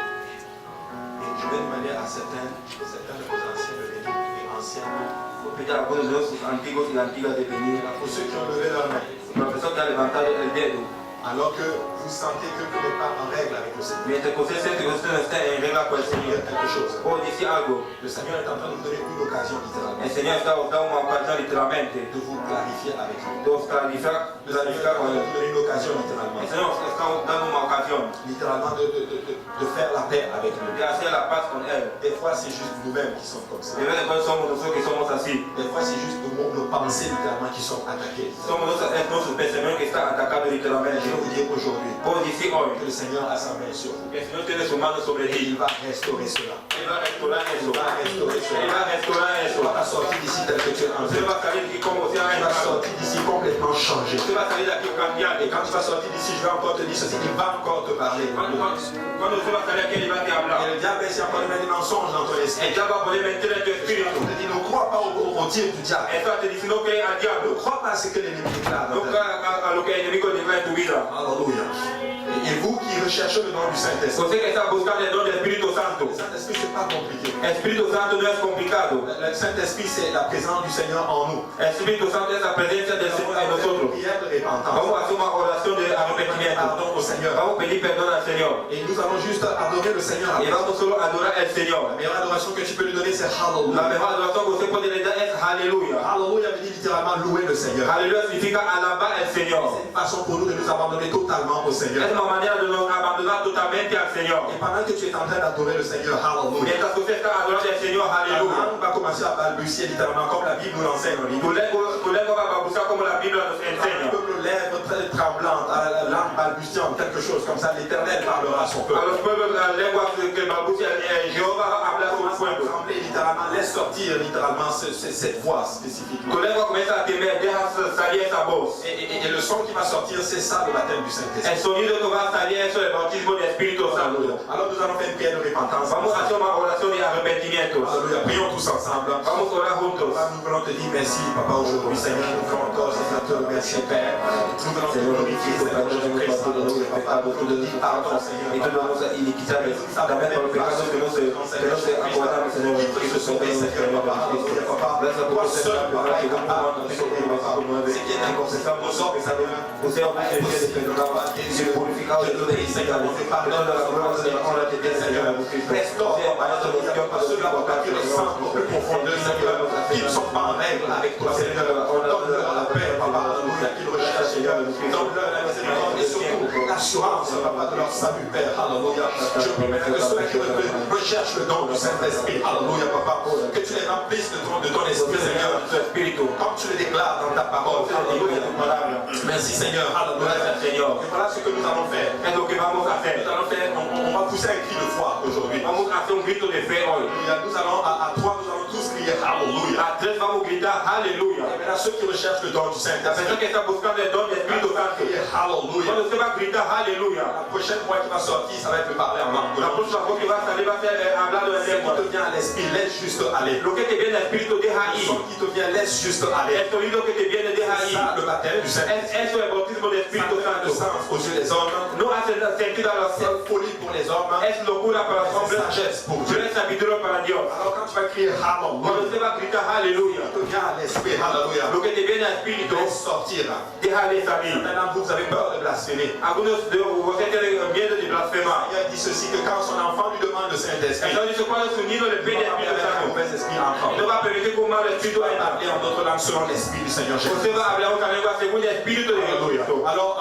Et je vais demander à certains de vos anciens de venir et anciens.
Voy a pedir a algunos de los antiguos y antiguas de venir.
Pour ceux qui ont levé leur main,
Para la persona que ha levantado el dedo.
alors que vous sentez que vous n'êtes pas en règle avec le Seigneur,
Mientras que usted siente que usted no está en regla con el
il y
Señor.
a quelque chose.
Puedo decir algo.
Le Seigneur est en train de vous donner une occasion littéralement
El Señor está dando una ocasión literalmente
de vous clarifier avec lui.
de os clarificar
Le Seigneur est en
con
train de
él.
vous donner une occasion littéralement.
El Señor está dando una ocasión
Littéralement de faire la paix avec lui.
de hacer la paz con Él.
Des fois, c'est juste nous-mêmes qui sommes comme ça.
De vez en cuando somos nosotros que somos así.
Des fois, c'est juste nos pensées littéralement qui sont attaquées.
Somos nuestros pensamientos que están atacados
Je
literalmente.
vais vous dire aujourd'hui
Puedo decir hoy
que le Seigneur a sa main sur vous.
que el Señor tiene su mano sobre
Et il
ti.
va restaurer cela.
Él va a restaurar
Il
eso.
va restaurer
Él
cela.
va a restaurar
Tu
eso.
vas pas sortir d'ici tel que tu es entré.
Usted va a salir aquí como
Tu
se ha
vas
entrado.
sortir d'ici complètement changé.
Usted va a salir de aquí cambiado.
Et quand tu vas sortir d'ici, je vais encore te dire ceci. Il va encore te parler.
Cuando usted va a salir aquí, Él va a te
Et
hablar.
le diable essaie encore de mettre des mensonges dans ton esprit.
El diablo va a poder mentir en tu
Il
espíritu.
te dit, ne crois pas au tir du diable.
Eso te dice no crees al
Ne
diablo.
crois pas à ce que l'ennemi déclare dans
No
ta vie.
creas a lo que el enemigo declara en tu vida.
Alléluia. Et vous qui recherchez le nom du Saint-Esprit,
Usted que está buscando el don del Espíritu Santo.
le Saint-Esprit, c'est pas compliqué.
El Espíritu Santo no es complicado.
Le Saint-Esprit, c'est la présence du Seigneur en nous.
El Espíritu Santo es la presencia del Señor en
Une
nosotros.
prière de repentance.
Vamos a hacer una oración de arrepentimiento.
Pardon au Seigneur.
Vamos a pedir perdón al Señor.
Et nous allons juste adorer le Seigneur.
Y vamos solo a adorar al
La
Señor.
meilleure adoration que tu peux lui donner, c'est
La
Hallelujah.
mejor adoración que usted puede le dar es aleluya.
Hallelujah veut dire littéralement louer le Seigneur.
Aleluya significa alabar al Señor.
C'est une façon pour nous de nous abandonner totalement au Seigneur.
Es una manera de nos abandonar totalmente al Señor.
Et pendant que tu es en train d'adorer le Seigneur, Hallelujah,
Mientras que usted está adorando al Señor,
la
aleluya.
langue va commencer à balbutier littéralement comme la Bible nous l'enseigne au livre.
Tu lengua va a buscar como la Biblia nos
Le
enseña.
peuple lèvre très tremblante, à la langue balbutiante, quelque chose comme ça, l'Éternel parlera à son
A
peuple.
los pueblos la lengua que balbucia, Jehová va a hablar a su
Commence à
pueblo.
trembler littéralement, laisse sortir littéralement cette voix spécifiquement.
Tu lengua comienza a temer, deja salir esa voz.
Et le son qui va sortir, c'est ça le baptême du Saint-Esprit.
El sonido que va a salir eso es el bautismo del Espíritu Santo.
Alors nous allons faire une prière de repentance.
Vamos a hacer una oración de arrepentimiento.
Alléluia. Prions tous ensemble.
Vamos a orar juntos.
Papa, nous voulons te dire merci, Papa, aujourd'hui, Seigneur. Nous voulons encore, Seigneur, te remercier, Père. Nous voulons te glorifier, Seigneur, Jésus-Christ, Papa, pour te dire pardon, Seigneur.
Y tú nos vas a iniquidades, también por los pecados que no se acordamos, Señor, en Cristo, Señor, Señor, Papa. Gracias por ser la palabra que vamos a nosotros, versículo 9. Y confesamos, Señor, usted ha puesto el de perdonado y purificado de todo Señor. Perdón de la gloria de la honra que tiene, Señor, Jesucristo.
Restaure, Papa, notre cœur, par ceux qui le sentent au plus profondeur, Seigneur, qui ne sont pas en règle avec toi, Seigneur. Donne-leur la paix, Papa, Alléluia, qu'ils recherchent, Seigneur. Donne-leur la miséricorde et surtout l'assurance, Papa, de leur salut, Père. Alléluia. Je prie maintenant que ceux qui recherchent le don du Saint-Esprit, Alléluia, Papa, que tu les remplisses de ton esprit, Seigneur, comme tu le déclares dans ta parole. Alléluia. Merci, Seigneur. Alléluia. Et voilà ce que nous allons faire.
Es lo que vamos a hacer.
Nous allons faire, on va pousser un cri de foi aujourd'hui.
Vamos a hacer un grito de fe hoy.
Nous allons à trois, nous allons Alléluia.
A tres vamos gritar aleluia.
Et maintenant, ceux qui recherchent le don du
La
Saint-Esprit,
persona que está buscando el don del Espíritu Santo,
Alléluia.
cuando usted va a gritar aleluya,
La prochaine fois qu'il va sortir, ça va être de parler en langue.
la próxima voz que va a salir va a ser hablando en
Ce qui
lengua.
te vient à l'esprit, laisse juste aller.
Lo que te viene al Espíritu deja
Le
ir.
son qui te vient, laisse juste aller.
El sonido que te viene deja
C'est
ir.
ça le baptême du Saint-Esprit.
Eso es el bautismo del
Ça
Espíritu
fait de
Santo.
sens aux yeux des hommes.
No hace sentido a los
C'est folie pour les hommes.
es locura para los hombres,
C'est sagesse pour
pero
Dieu.
es sabiduría para Dios.
Alors quand tu vas crier
Cuando
Hallelujah,
usted va a gritar aleluya,
il te vient à l'esprit Hallelujah.
lo que te viene al Espíritu,
Laisse sortir.
déjale salir.
Maintenant, vous avez peur de blasphémer.
Algunos de ustedes tienen miedo de blasfemar.
Il a dit ceci que quand son enfant lui demande le Saint-Esprit,
Entonces, cuando su niño le
il
pide
va
el
pas
Espíritu
permettre un
Santo,
mauvais esprit encore.
no va a permitir que un mal espíritu
Il va
entre.
parler en d'autres langues selon l'esprit du Seigneur Jésus.
Usted va a hablar otra lengua según el Espíritu de Jesucristo.
Alors,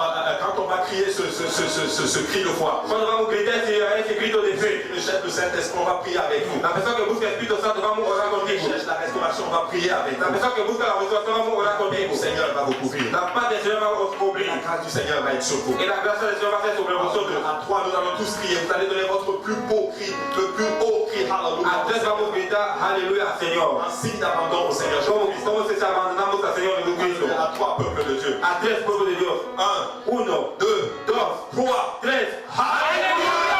quand on va crier ce cri de foi,
Cuando vamos a gritar ese grito de fe,
le chef du Saint-Esprit, on va prier avec vous.
la persona que busca el Espíritu Santo, vamos a orar
Qui
contigo.
cherche la restauration, on va prier avec
La
vous.
persona que busca la restauración, vamos a orar
Le
contigo.
Seigneur va vous couvrir.
La paz del Señor va a os cubrir.
La grâce du Seigneur va être sur vous.
Y la gracia del Señor va a ser sobre vosotros.
À trois, nous allons tous crier. Vous allez donner votre plus beau cri, le plus haut cri.
A tres
Hallelujah.
vamos a gritar aleluya al Señor.
Un signe d'abandon au Seigneur
Como,
Jésus.
como si abandonamos al Señor Jesucristo.
À trois peuples de Dieu.
A tres pueblos de Dios.
1,
1,
2,
2,
3.
3.
Alléluia!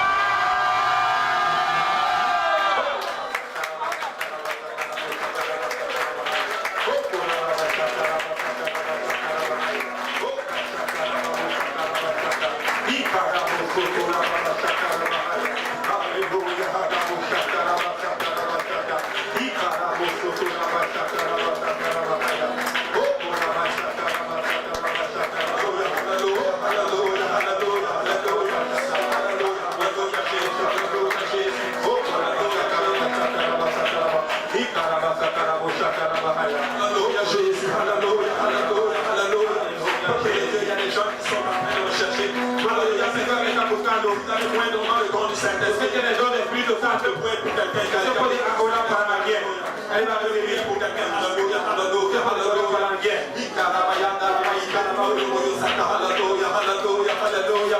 Alléluia Jésus, alléluia, alléluia, alléluia. Ok, il y a des gens qui sont en train de rechercher. Alléluia, c'est toi qui estás buscando. Vous avez besoin de le don du Saint-Esprit.
Usted tiene el don del Espíritu Santo.
Vous pouvez pour quelqu'un.
Usted puede orar para alguien.
Elle va revenir pour quelqu'un. Alléluia, alléluia, alléluia.
Para alguien.
Ikarabayanda, Ikarabauloyo, Sata, alléluia, alléluia, alléluia.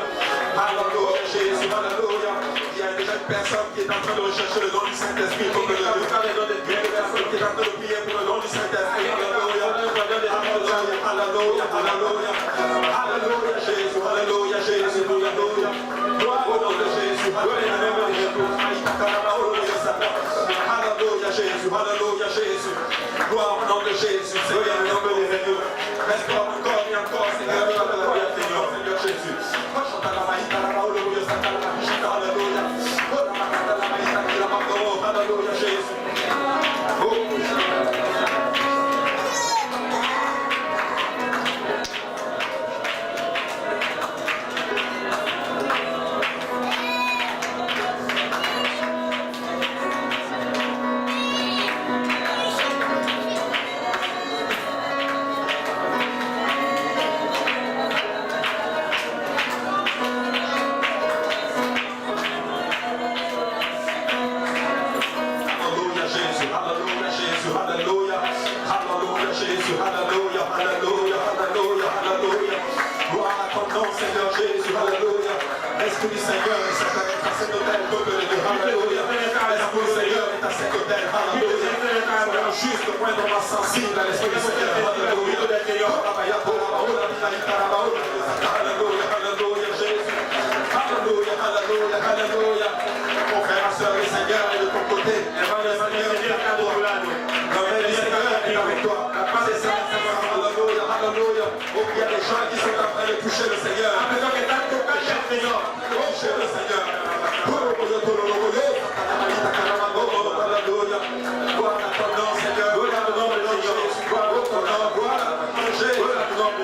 Alléluia Jésus, alléluia. Il y a déjà une personne qui est en train de rechercher le don du Saint-Esprit. Pour que le don il y a une personne qui est en train de prier pour le don du Saint-Esprit. Alléluia, alléluia, alléluia. Alléluia Jésus, alléluia Jésus, alléluia. Gloire au nom de Jésus, alléluia. Alléluia Jésus, alléluia Jésus. Gloire au nom de Jésus, Seigneur, au nom de Jésus. Restaure encore et encore, Seigneur, alléluia, Seigneur, Seigneur Jésus. Alléluia Jésus. Alléluia Jésus, alléluia Jésus, alléluia, alléluia Jésus, alléluia, alléluia, alléluia, alléluia. Gloire à ton nom Seigneur Jésus, alléluia. L'Esprit du Seigneur est à cet hôtel, peuple de Dieu, alléluia. L'Esprit du Seigneur est à cet hôtel, alléluia. Soyons juste point de ma sensible à l'Esprit du Seigneur, alléluia. Alléluia, alléluia Jésus, alléluia, alléluia, alléluia. Mon frère, ma soeur, le Seigneur est de ton côté. Le Seigneur est à ton lado. Le Seigneur est avec toi. C'est ça, alléluia, alléluia. Oh, il y a des gens qui sont en train de toucher le Seigneur. Toucher le Seigneur. Gloire à ton nom, Seigneur. Gloire à ton nom, Jésus. Gloire à ton nom, gloire à ton nom, Jésus. Gloire à ton nom,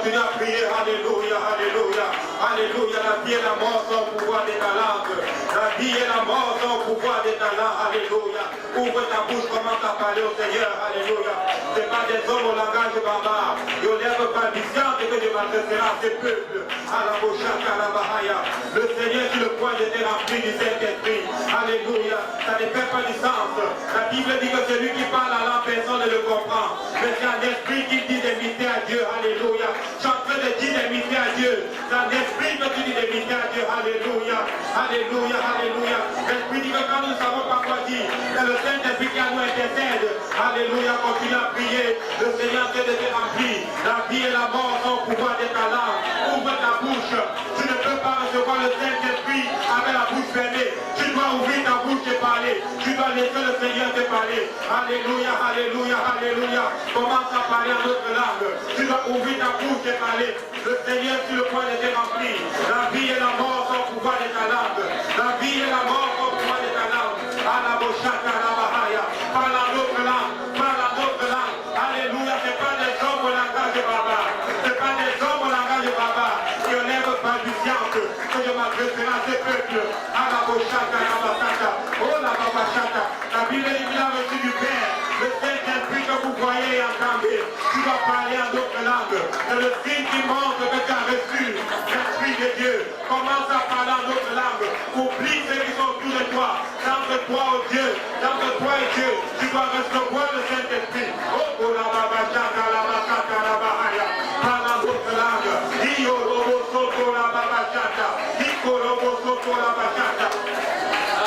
continue à prier. Alléluia, alléluia, alléluia. La vie et la mort sont au pouvoir des talents. La vie et la mort sont au pouvoir des talents. Alléluia. Ouvre ta bouche, commence à parler au Seigneur. Alléluia. Ce n'est pas des hommes au langage barbare. Et on lève pas viciante que je m'adresserai à ces peuples. À la Boshaka, à la Bahaya. Le Seigneur sur le point de te remplir du Saint-Esprit. Alléluia. Ça ne fait pas du sens. La Bible dit que celui qui parle à l'âme, personne ne le comprend. Mais c'est un esprit qui dit des mystères à Dieu. Alléluia. Je suis en train de dire des mystères à Dieu. C'est un esprit que tu dis des mystères à Dieu. Alléluia. Alléluia. Alléluia. L'esprit dit que quand nous ne savons pas quoi dire, c'est le Saint-Esprit qui a nous intercède. Alléluia. Continue à prier. Le Seigneur te de te remplir. La vie et la mort sont au pouvoir des talents. Ouvre ta bouche. Tu ne peux pas recevoir le Saint-Esprit avec la bouche fermée. Tu dois ouvrir ta bouche et parler. Tu dois laisser le Seigneur te parler. Alléluia, alléluia, alléluia. Commence à parler en notre langue. Tu dois ouvrir ta bouche et parler. Le Seigneur sur le point de te remplir. La vie et la mort sont au pouvoir de ta langue. La vie et la mort sont au pouvoir de ta langue. À la Boshaka, à la Bahaya. Parle en notre langue. Parle en notre langue. Alléluia. Ce n'est pas des hommes au langage barbare. Ce n'est pas des hommes au langage barbare. Et on lève pas du science que je m'adresserai à ces peuples. À la Boshaka, à la Basaka. Oh la Babashaka. La Bible dit qu'il a reçu du Père. Le Saint-Esprit que vous voyez et entendez, tu dois parler en d'autres langues. C'est le signe qui montre que tu as reçu l'Esprit de Dieu. Commence à parler en d'autres langues. Oublie ceux qui sont autour de toi. Entre toi au Dieu, entre toi et Dieu, tu dois recevoir le Saint-Esprit. Oh, la Babachaka, la Basaka, la Bahaya. Parle en d'autres langues. Io robo soto la Babachaka. Iko robo soto la Babachaka.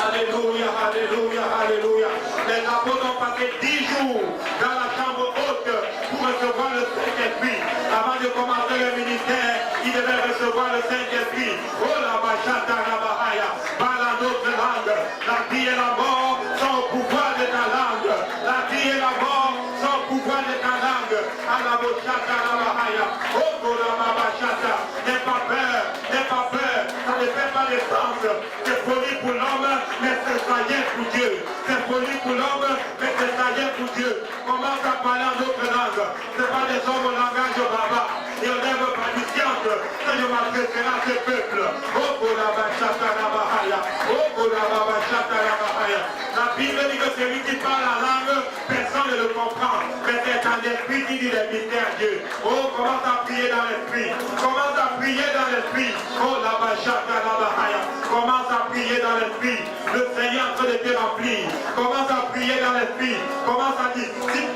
Alléluia, alléluia, alléluia. Les apôtres ont passé 10 jours dans la chambre haute pour recevoir le Saint-Esprit. Avant de commencer le ministère, ils devaient recevoir le Saint-Esprit. Oh la Bachata, la Bahaya. Parle en d'autres langues. La vie et la mort sont au pouvoir de ta langue. La vie et la mort sont au pouvoir de ta langue. À la Bachata, la Bahaya. Oh la Bachata. N'aie pas peur, n'aie pas peur. Ça ne fait pas de sens. C'est folie pour l'homme, mais c'est sagesse pour Dieu. C'est folie pour l'homme, mais c'est sagesse pour Dieu. Commence à parler en d'autres langues. Ce n'est pas des hommes au langage barbare. Et on lève pas du science que je m'adresserai à ce peuple. Oh, la Bachata, la Bahaya. Oh, la Bachata, la Bahaya. La Bible dit que celui qui parle la langue, personne ne le comprend. Mais c'est un esprit qui dit des mystères à Dieu. Oh, commence à prier dans l'esprit. Commence à prier dans l'esprit. Oh, la Bachata, la Bahaya. Commence à prier dans l'esprit. Le Seigneur est en train de te remplir. Commence à prier dans l'esprit. Commence à dire.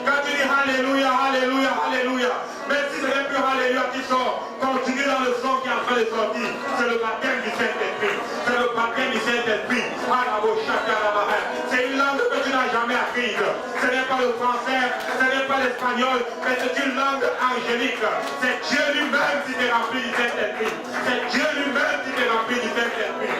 Quand tu dis Alléluia, Alléluia, Alléluia. Même si ce n'est plus Alléluia qui sort, continue dans le son qui est en train de sortir. C'est le baptême du Saint-Esprit. C'est le baptême du Saint-Esprit. C'est une langue que tu n'as jamais apprise. Ce n'est pas le français, ce n'est pas l'espagnol, mais c'est une langue angélique. C'est Dieu lui-même qui t'est rempli du Saint-Esprit. C'est Dieu lui-même qui t'est rempli du Saint-Esprit.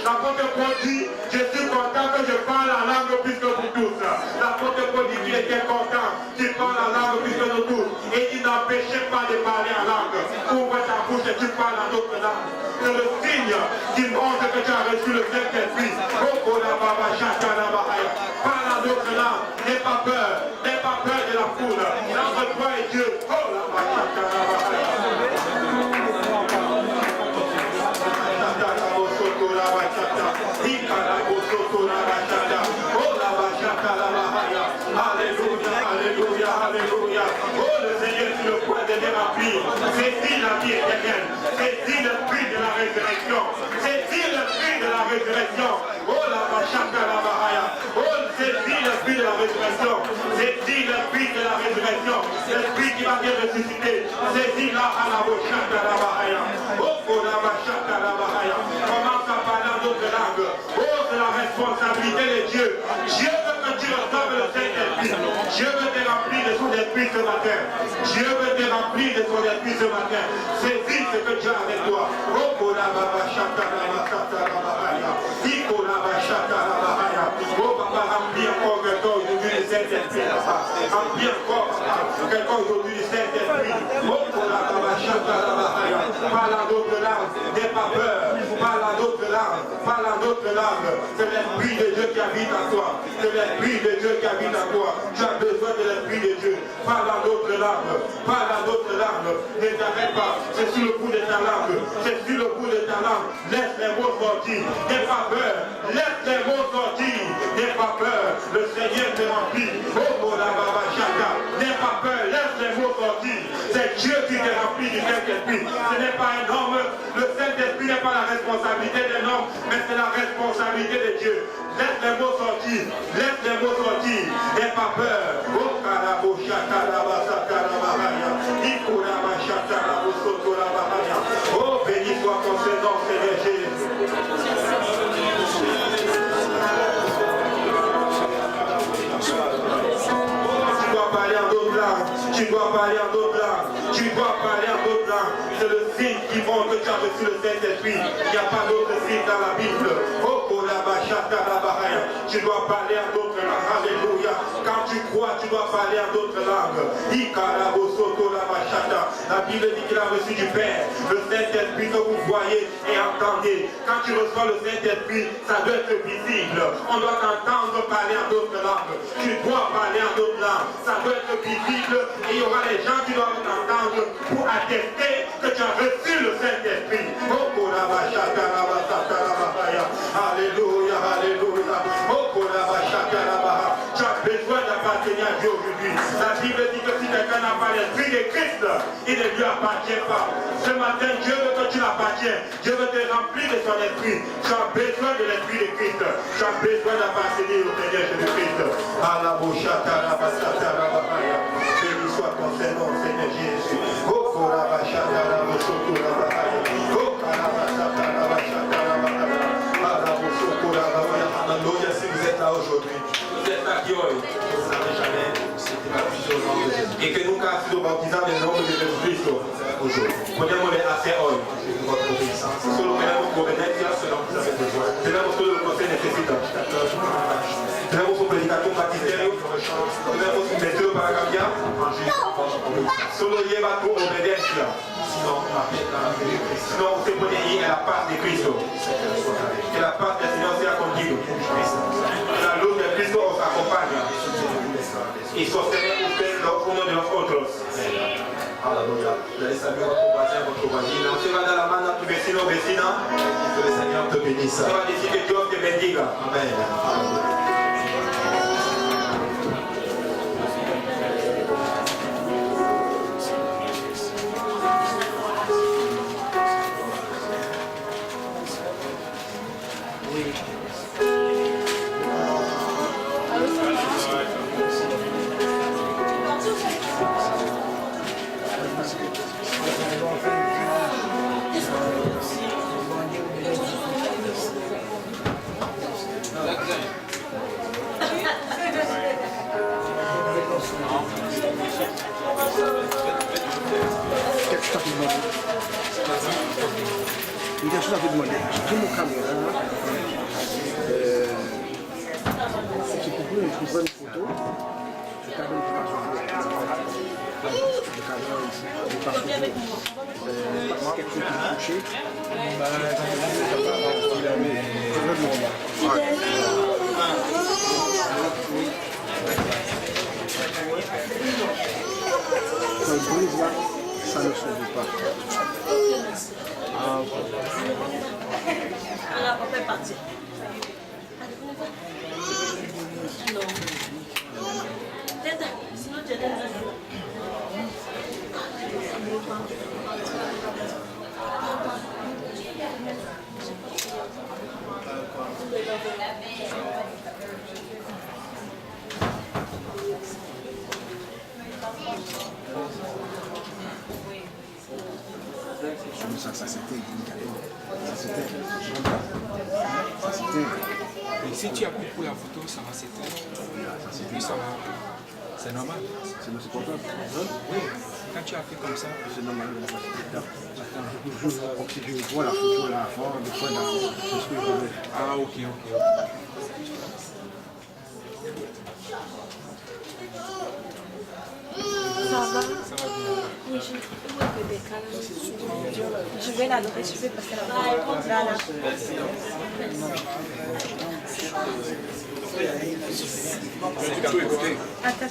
L'apôtre Paul dit, je suis content que je parle la langue plus que vous tous. L'apôtre Paul dit qu'il était content qu'il parle la langue plus que nous tous. Et il n'empêchait pas de parler en langue. Ouvre ta bouche et tu parles en d'autres langues. C'est le signe qui montre que tu as reçu le Saint-Esprit. Parle en d'autres langues. N'aie pas peur. N'aie pas peur de la foule. Entre toi et Dieu. Oh la Alléluia, alléluia, alléluia. Oh le Seigneur sur le point de les remplir. C'est la vie éternelle. C'est l'esprit de la résurrection. C'est l'esprit de la résurrection. Oh la Bachata, la Bahaya. Oh c'est l'esprit de la résurrection. C'est l'esprit de la résurrection. L'esprit qui va te ressusciter. C'est là à la Bachata, la Bahaya. Oh la Bachata, la Bahaya. Commence à parler en d'autres langues. Oh c'est la responsabilité de Dieu. Dieu veut que tu reçoives le Saint-Esprit. Dieu veut te remplir de son esprit ce matin. Dieu veut te remplir de son esprit ce matin. Saisis ce que tu as avec toi. Oh la Bachata, la Bachata, la Bahaya. Oh papa, remplis encore quelqu'un aujourd'hui du Saint-Esprit. Remplis encore quelqu'un aujourd'hui du Saint-Esprit. Oh la Bachata, la Bahaya. Parle en d'autres langues. N'aie pas peur. Parle en d'autres langues. Parle en d'autres d'autres langues. C'est l'Esprit de Dieu qui habite en toi. C'est l'Esprit de Dieu qui habite en toi. Tu as besoin de l'Esprit de Dieu. Parle en d'autres langues. Parle en d'autres langues. Ne t'arrête pas. C'est sur le bout de ta langue. C'est sur le bout de ta langue. Laisse les mots sortir. N'aie pas peur. Laisse les mots sortir. N'aie pas peur. Le Seigneur te remplit. Oh, la baba chaka. N'aie pas peur. Laisse les mots sortir. C'est Dieu qui te remplit du Saint-Esprit. Ce n'est pas un homme. Le Saint-Esprit n'est pas la responsabilité d'un homme, mais c'est la responsabilité de Dieu. Laisse les mots sortir. Laisse les mots sortir. N'aie pas peur. Oh, karabo shakaraba sakarabahaya. Ikuraba shakarabo sotorabahaya. Oh, béni soit ton Seigneur, Seigneur Jésus. Tu dois parler en d'autres langues. Tu dois parler en d'autres langues. Tu dois parler en d'autres langues. C'est le signe qui montre que tu as reçu le Saint-Esprit. Il n'y a pas d'autre signe dans la Bible. Oh, tu dois parler en d'autres langues. Alléluia. Quand tu crois, tu dois parler en d'autres langues. La Bible dit qu'il a reçu du Père le Saint-Esprit que vous voyez et entendez. Quand tu reçois le Saint-Esprit, ça doit être visible. On doit t'entendre parler en d'autres langues. Tu dois parler en d'autres langues. Ça doit être visible. Et il y aura les gens qui doivent t'entendre pour attester que tu as reçu le Saint-Esprit. Alléluia, alléluia. Tu as besoin d'appartenir à Dieu aujourd'hui. La Bible dit que si quelqu'un n'a pas l'esprit de Christ, il ne lui appartient pas. Ce matin, Dieu veut que tu l'appartiennes. Dieu veut te remplir de son esprit. Tu as besoin de l'esprit de Christ. Tu as besoin d'appartenir au Seigneur Jésus-Christ. Béni soit ton Seigneur, Seigneur Jésus.
Alléluia, si vous êtes là aujourd'hui,
Vous êtes là qui
vous ne savez jamais, c'était baptisé au nom de Jésus.
e che nunca ha sido bautizzato nel nome di Gesù Cristo.
Aujourd'hui,
Vogliamo le a te oggi.
votre obéissance,
Solo queremos tu obediencia,
selon vous avez besoin.
tenemos todo lo que usted necesita. Tenemos un predicator, un baptisterio, tenemos un metido para cambiar. Solo lleva tu obediencia.
Sinon, marchez dans la paix de Christ.
Si no, usted puede ir a la paz de Cristo. Que la paz del Señor sea contigo. Que la luz de Cristo os acompañe. Y sostener ustedes los unos de los otros.
Alléluia. Vous allez saluer votre voisin, votre voisine.
Usted va a dar la mano a tu vecino o vecina.
Que le Seigneur te bénisse.
Usted va a decir que Dios te bendiga.
Amen. Alléluia.
Une chose à vous demander. J'ai pris mon caméra. Si tu peux prendre une photo, le caméra ne passe pas. Le caméra ici, il passe pas. Si quelque chose qui est touché, quand il brise là, ça ne sauve pas.
Alors, on peut partir. Non. Sinon, tu es là.
Ça c'était
Et si tu as pris pour la photo, ça va s'éteindre. Puis ça va. C'est normal.
c'est portable.
Oui. Quand tu as fait comme ça.
C'est normal. Je vois la photo là avant, des fois c'est ce que je veux.
Ah ok.
Ça va?
Ça va bien.
Oui.
Je vais la noter, je vais passer là.
Plutôt écouter.
Attends.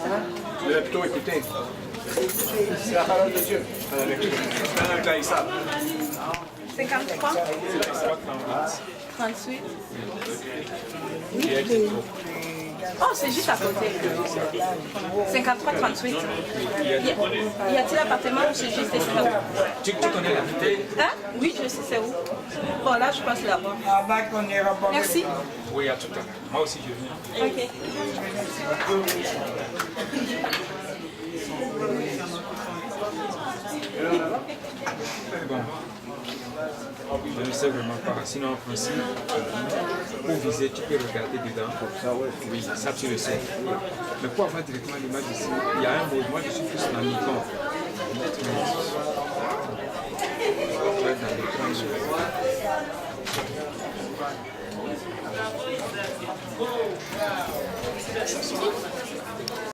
Je vais plutôt écouter. C'est la parole de Dieu. Avec la Issa.
53, 38. Oh, c'est juste à côté. 53, 38. Y a-t-il appartement ou c'est juste ici là-haut?
Tu connais la vitesse?
Hein? Oui, je sais c'est où. Bon, là, je passe là-bas. Merci.
Oui, à tout à l'heure. Moi aussi, je viens.
Ok.
Bon. Je ne sais vraiment pas. Sinon, en principe, pour viser, tu peux regarder dedans. Oui, ça tu le sais. Mais pour avoir directement l'image ici, il y a un mot. Moi, je suis plus dans Nikon. Dans l'écran,